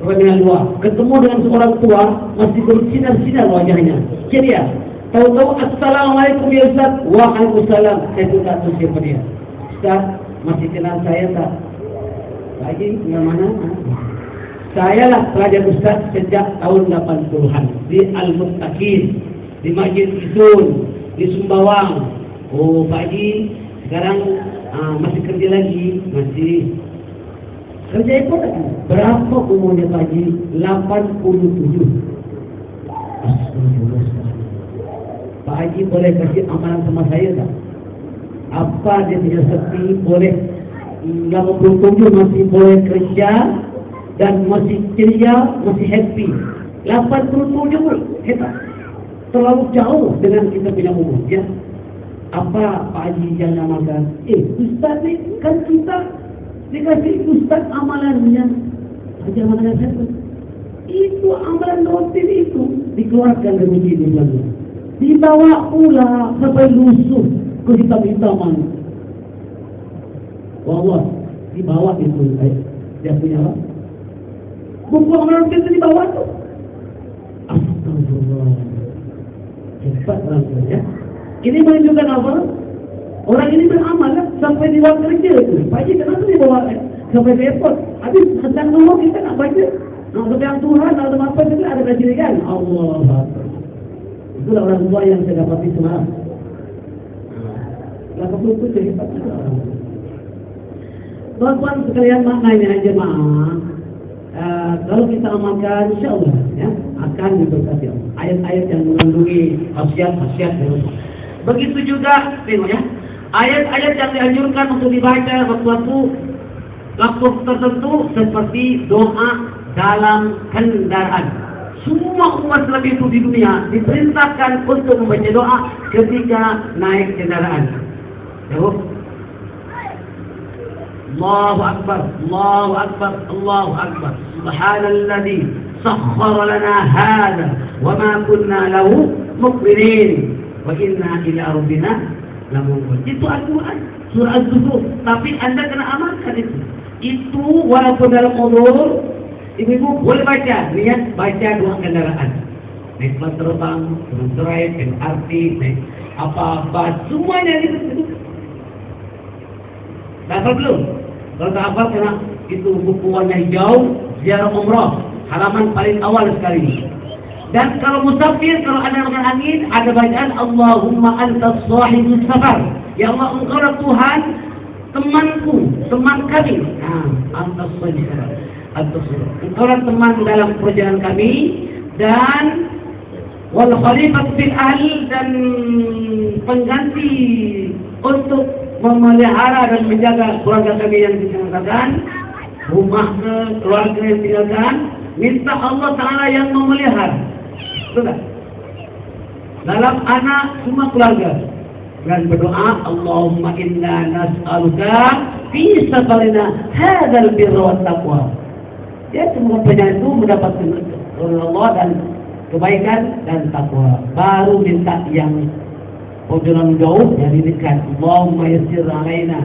Terminal 2, ketemu dengan seorang tua masih bersinar-sinar wajahnya, ceria. Tahu-tahu assalamualaikum ya Ustaz. Waalaikumsalam. Saya pun tak tahu siapa dia. Ustaz, masih kenal saya tak? Lagi yang mana? Saya lah pelajar Ustaz sejak tahun 80-an di Al-Muttaqin, di Masjid Isun, di Sumbawa. Oh Pak Haji, Sekarang masih kerja lagi, masih kerja pun berapa umurnya Pak Haji? 87. Astagfirullah. Pak Haji boleh kasih amalan sama saya tak? Apa dia punya seperti boleh 87 masih boleh kerja dan masih ceria, masih happy. 87 pun hebat. Terlalu jauh dengan kita punya umur, ya. Apa Pak Haji yang namakan? Ustaz ni kan kita dikasih Ustaz amalannya. Haji amalan saya itu amalan rutin itu dikeluarkan dari masjid itu, dibawa pula sampai lusuh ke hitam-hitaman. Wallah, dibawa itu dia punya apa? Buku amalan rutin itu dibawa tu. Astagfirullah. Cepat orang ya. Ini menunjukkan apa? Orang ini beramal sampai di luar kerja itu. Pak Haji kenapa dia bawa sampai ke airport? Habis sedang nunggu kita nak baca. Nak sedang Tuhan atau apa itu ada kejadian. Allah. Itulah orang tua yang saya dapati semalam. Lalu itu jadi hebat juga orang. Tuan-tuan sekalian maknanya jemaah. Kalau kita amalkan, insyaAllah ya, akan diberkati ayat-ayat yang mengandungi khasiat-khasiat. Begitu juga, tengok ya, ayat-ayat yang dianjurkan untuk dibaca waktu tertentu seperti doa dalam kendaraan. Semua umat Islam itu di dunia diperintahkan untuk membaca doa ketika naik kendaraan. Tengok. Allahu Akbar, Allahu Akbar, Allahu Akbar. Subhanalladzi sakhkhara lana hadza wa ma kunna lahu muqrinin wa inna ila rabbina lamunqalibun. Itu Al-Quran, surah Az-Zukhruf. Tapi Anda kena amalkan itu. Itu walaupun dalam umur, ibu-ibu boleh baca, niat baca doa kendaraan. Naik pesawat terbang, turun serai, MRT, naik apa-apa, semuanya itu. Tak belum. Kalau tak hafal kena itu buku warna hijau, ziarah umrah, halaman paling awal sekali. Dan kalau musafir, kalau ada makan angin, ada bacaan Allahumma antas sahibus safar. Ya Allah, Engkau adalah Tuhan temanku, teman kami. Antas sahibus safar. Engkau adalah teman dalam perjalanan kami, dan wal khalifat fil ahli, dan pengganti untuk memelihara dan menjaga keluarga kami yang ditinggalkan, rumah keluarga yang ditinggalkan, minta Allah Ta'ala yang memelihara. Betul? Dalam anak semua keluarga. Dan berdoa, Allahumma inna nas'aluka fi safarina hadzal birra wat taqwa. Ya, semua perjalanan itu mendapatkan Allah dan kebaikan dan takwa. Baru minta yang perjalanan jauh dari dekat. Allahumma yassir alaina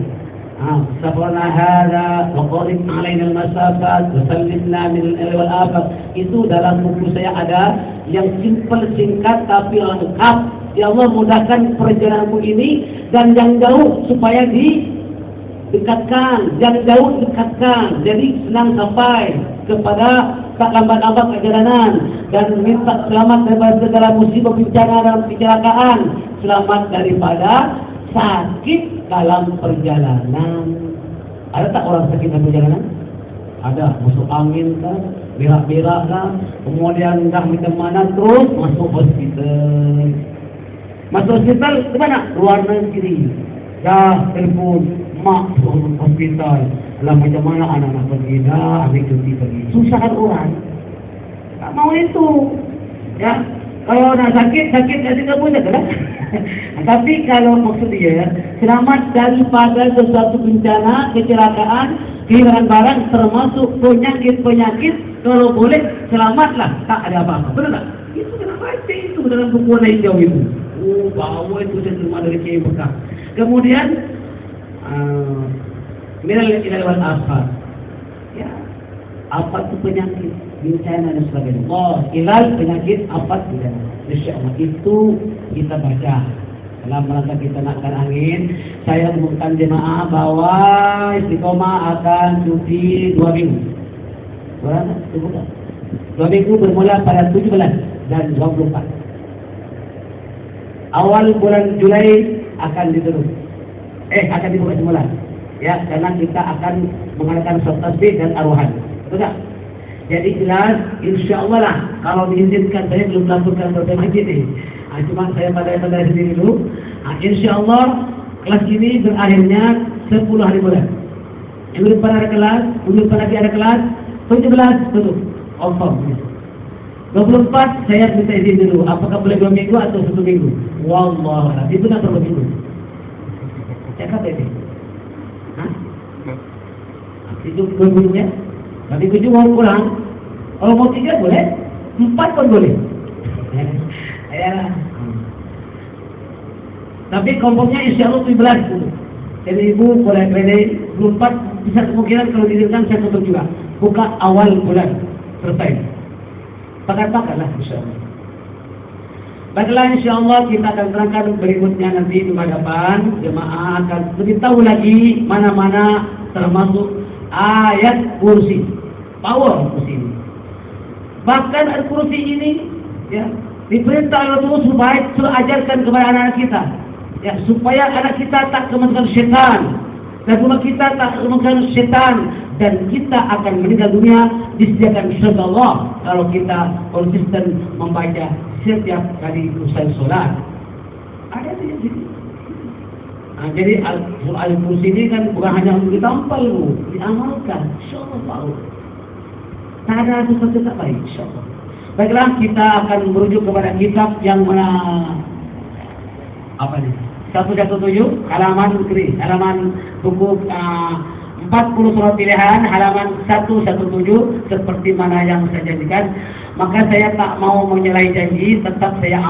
safarna hadza wa qarib alaina al-masafat wa sallimna min al-al wal afat. Itu dalam buku saya ada yang simple, singkat tapi lengkap. Ya Allah, mudahkan perjalananku ini, dan yang jauh supaya didekatkan, yang jauh dekatkan, jadi senang sampai kepada tak lambat-lambat perjalanan, dan minta selamat daripada segala musibah, bencana dan kecelakaan, selamat daripada sakit dalam perjalanan. Ada tak orang sakit dalam perjalanan? Ada, masuk angin kan, berak-berak kan, kemudian dah minta mana terus masuk hospital. Masuk hospital ke mana? Luar negeri. Dah telefon mak turun hospital. Lah macam mana anak nak pergi, dah ambil cuti pergi. Susahkan orang. Tak mau itu. Ya, kalau nak sakit kat situ pun tak lah. Tapi kalau maksud dia selamat daripada sesuatu bencana, kecelakaan, kehilangan barang, termasuk penyakit-penyakit, kalau boleh selamatlah, tak ada apa-apa. Benar tak? Itu kena baca itu dalam buku warna hijau itu. Oh, bawa itu saya terima dari Kiai Bekah. Kemudian minal ilal wal afat. Ya, apa itu penyakit, bencana dan sebagainya. Oh, ilal penyakit, afat bencana. Insyaallah itu kita baca dalam rangka kita nakkan angin. Saya umumkan jemaah bahwa Istiqomah akan cuti 2 minggu. Berapa? 2 minggu bermula pada 17 dan 24. Awal bulan Julai akan diterus. akan dibuka semula. Ya, karena kita akan mengadakan sholat tasbih dan arwahan. Betul tak? Jadi jelas, insya Allah lah. Kalau diizinkan, saya belum melakukan berbagai masjid ni. Cuma saya pada sendiri dulu. Insya Allah kelas ini berakhirnya 10 hari bulan. Minggu depan ada kelas, minggu depan lagi ada kelas, 17 tutup. Confirm. 24 saya minta izin dulu. Apakah boleh 2 minggu atau 1 minggu? Wallah, itu nak berapa minggu? Saya kata ini. Itu 2 minggunya. Nanti 7 mau kurang. Kalau mau 3 boleh, 4 pun boleh. Ya. Tapi kompornya insya Allah 17 dulu. Jadi ibu boleh kredit 24 bisa kemungkinan kalau diizinkan saya tutup juga. Buka awal bulan selesai. Pakai-pakai lah insya Allah. Baiklah insya Allah kita akan terangkan berikutnya nanti di hadapan jemaah akan lebih tahu lagi mana-mana termasuk ayat kursi, power kursi ini. Bahkan ayat kursi ini ya diperintah oleh Allah supaya ajarkan kepada anak-anak kita, ya supaya anak kita tak kemasukan syaitan dan rumah kita tak kemasukan syaitan dan kita akan meninggal dunia disediakan surga Allah kalau kita konsisten membaca setiap kali usai solat. Ada di sini. Jadi al-kursi ini kan bukan hanya untuk ditampal, diamalkan. InsyaAllah tahu. Tak ada sesuatu tak baik, insyaAllah. Baiklah, kita akan merujuk kepada kitab yang mana apa nih? 117 halaman buku 40 surat pilihan halaman 117 seperti mana yang saya janjikan. Maka saya tak mau menyalahi janji, tetap saya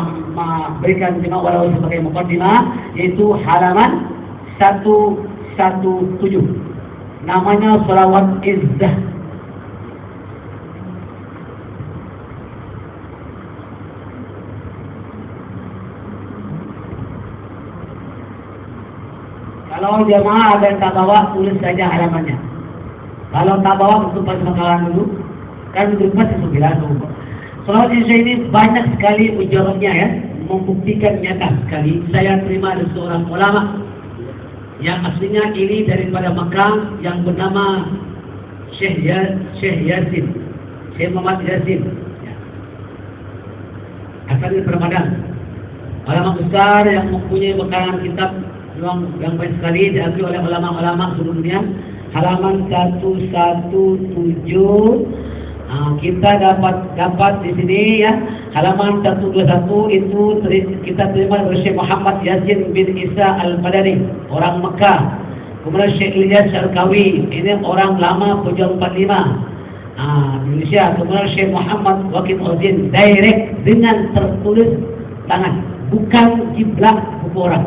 berikan cuma walau sebagai mukadimah, yaitu halaman 117. Namanya Shalawat Izzah. Kalau jemaah ada yang tak bawa, tulis saja halamannya. Kalau tak bawa, untuk pas makalan dulu. Kan berupa sesubilan. Shalawat Izzah ini banyak sekali ujarannya ya, membuktikan nyata sekali. Saya terima dari seorang ulama yang aslinya ini daripada Makkah yang bernama Syekh Yasin, Syekh Muhammad Yasin. Asalnya Ramadan. Ulama besar yang mempunyai bekalan kitab yang banyak sekali diambil oleh ulama-ulama seluruh dunia. Halaman 117 kita dapat di sini ya. Halaman 121 itu kita terima dari Syekh Muhammad Yasin bin Isa Al-Madani, orang Mekah. Kemudian Syekh Ilyas Al-Kawi, ini orang lama pejuang 45 Indonesia. Kemudian Syekh Muhammad Waqid Ozin, direct dengan tertulis tangan, bukan jiplak buku orang.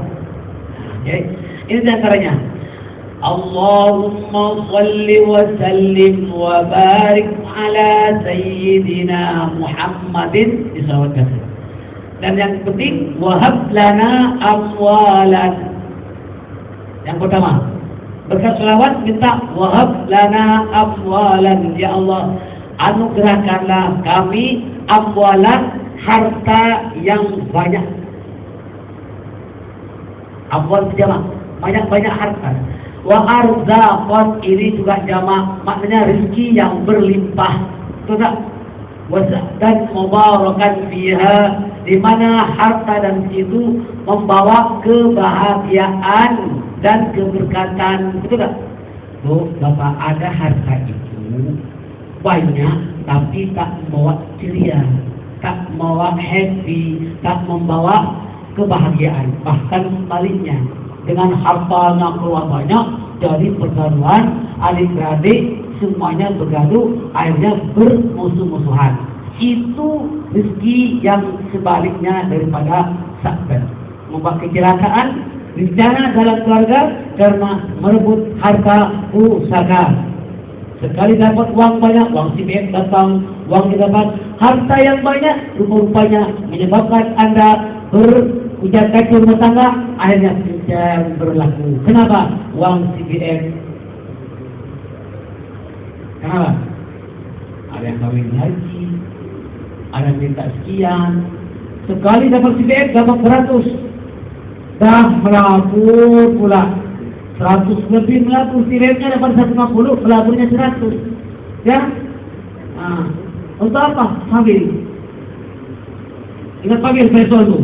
Jadi ini diantaranya. Allahumma salli wa sallim wa barik ala sayyidina Muhammadin di salawat kasih. Dan yang penting wahab lana amwalan. Yang pertama, berkat salawat minta wahab lana amwalan, ya Allah anugerahkanlah kami amwalan, harta yang banyak. Amwal jamak, banyak-banyak harta. Wa arzaqan, ini juga jamak, maknanya rezeki yang berlimpah. Betul tak? Dan mubarakan fiha, di mana harta dan itu membawa kebahagiaan dan keberkatan. Betul tak? Bu, Bapak, ada harta itu banyak tapi tak membawa ceria, tak membawa happy, tak membawa kebahagiaan. Bahkan sebaliknya, dengan hartanya keluar banyak, jadi pergaduhan adik-beradik semuanya bergaduh, akhirnya bermusuh-musuhan. Itu rezeki yang sebaliknya daripada sakit, membuat kecelakaan, bencana dalam keluarga karena merebut harta pusaka. Sekali dapat uang banyak, uang CPF datang, uang didapat, harta yang banyak rupa-rupanya menyebabkan Anda berujat kaki rumah tangga, akhirnya yang berlaku. Kenapa? Uang CPF. Kenapa? Ada yang kawin lagi, ada yang minta sekian. Sekali dapat CPF dapat 100, dah melapur pula. 100 lebih melabur, siripnya dapat 150, pelaburnya 100. Ya, nah, untuk apa? Fagir. Ingat fagir petrol itu,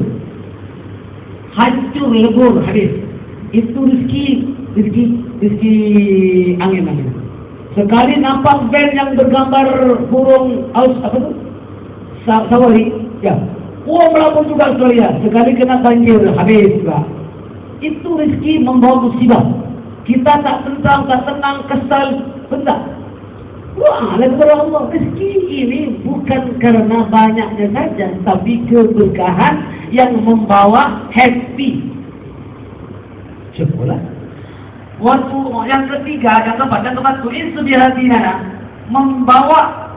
hancur lebur habis. Itu rezeki angin. Sekali nampak band yang bergambar burung aus apa tuh? Sawari, ya. Melabur juga sekalian. Sekali kena banjir habis juga. Itu rezeki membawa musibah. Kita tak tentram, tak tenang, kesal, benda. Wah, kepada Allah, rezeki ini bukan karena banyaknya saja, tapi keberkahan yang membawa happy. Syukurlah. Waktu yang ketiga, yang keempat, tu'izzu bihadina, membawa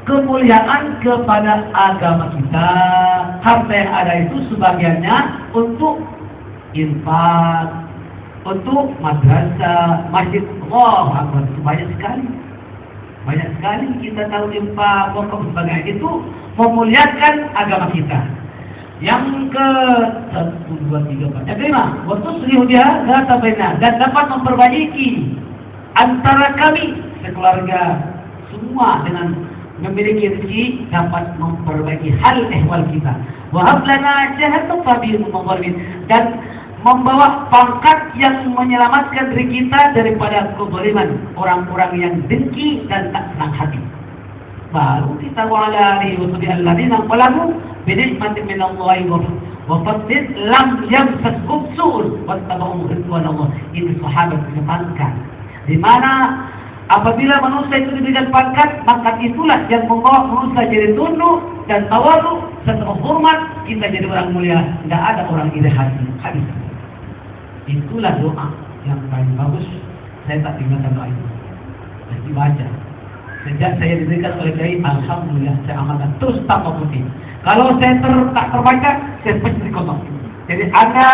kemuliaan kepada agama kita. Harta yang ada itu sebagiannya untuk infak, untuk madrasah, masjid. Allah Akbar, banyak sekali kita tahu infak, wakaf sebagainya itu memuliakan agama kita. Yang ke 1, 2, 3, 4. Yang kelima, waktu sulih dia data benar dan dapat memperbaiki antara kami sekeluarga semua dengan memiliki rezeki, dapat memperbaiki hal ehwal kita. Wa hablana jahannam fabihim mawalin, dan membawa pangkat yang menyelamatkan diri kita daripada kezaliman orang-orang yang dengki dan tak senang hati. Baru kita wa'ala alihi wa sahbihi alladziina qalamu bi ni'matin min Allah wa fadlin lam yamsashum su'un wattaba'u ridwanallah. Ini sahabat menyebutkan di mana apabila manusia itu diberikan pangkat, maka itulah yang membawa manusia jadi tunduk dan tawadhu serta hormat, kita jadi orang mulia, tidak ada orang iri hati. Habis. Itulah doa yang paling bagus. Saya tak tinggalkan doa itu. Jadi baca. Sejak saya diberikan oleh Kiai, alhamdulillah saya amalkan terus tanpa putih. Kalau saya tak terbaca, saya pasti kotor. Jadi Anda,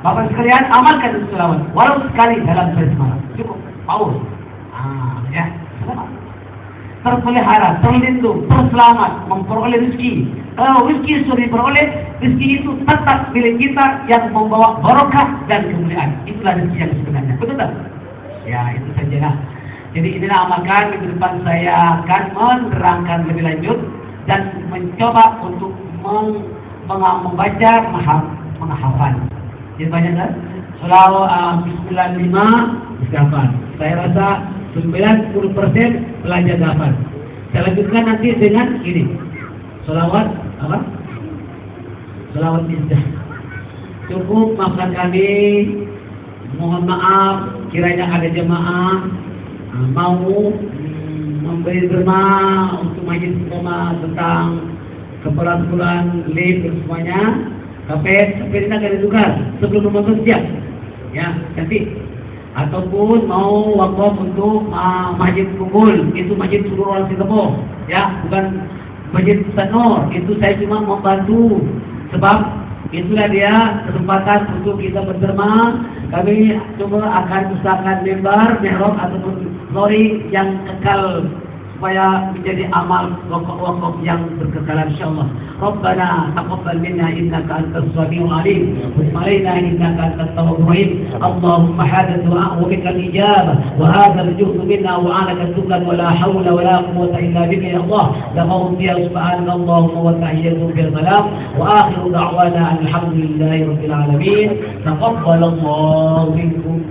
Bapak sekalian, amalkan itu selawat. Walau sekali dalam sehari semalam. Cukup. Paus. Ya, selamat. Terpelihara, terlindung, terselamat, memperoleh rezeki. Kalau rezeki sudah diperoleh, rezeki itu tetap milik kita yang membawa barokah dan kemuliaan. Itulah rezeki yang sebenarnya. Betul tak? Ya, itu sajalah. Jadi inilah amalkan. Minggu depan saya akan menerangkan lebih lanjut dan mencoba untuk membaca menghafal. Jadi banyak kan? Kalau Bismillah 5 istighfar. Saya rasa 90% belajar hafal. Saya lanjutkan nanti dengan ini. Salawat apa? Salawat izah. Cukup maafkan kami. Mohon maaf kiranya ada jemaah mau memberi derma untuk majlis umpama tentang keperluan lift dan semuanya. Tapi ini akan ditukar sebelum Ramadan siap. Ya, nanti. Ataupun mau wakaf untuk masjid kumpul, itu masjid Surah Al-Sitabo, ya, bukan masjid Sanur. Itu saya cuma membantu, sebab itulah dia kesempatan untuk kita berderma. Kami coba akan usahakan mimbar, mihrab ataupun lori yang kekal supaya menjadi amal wakaf yang berkekalan insyaallah. Rabbana taqabbal minna innaka antas samiul alim wa tub alaina innaka antat tawwabur rahim. Allahumma hadha du'a wa bika al-ijabah wa hadha al-juhd minna wa 'alaka tublan wa la hawla wa la quwwata illa bika ya Allah. Lahu biya subhanaka Allahumma wa tahiyyatu bil salam wa akhiru da'wana alhamdulillahi rabbil alamin. Taqabbalallahu minkum.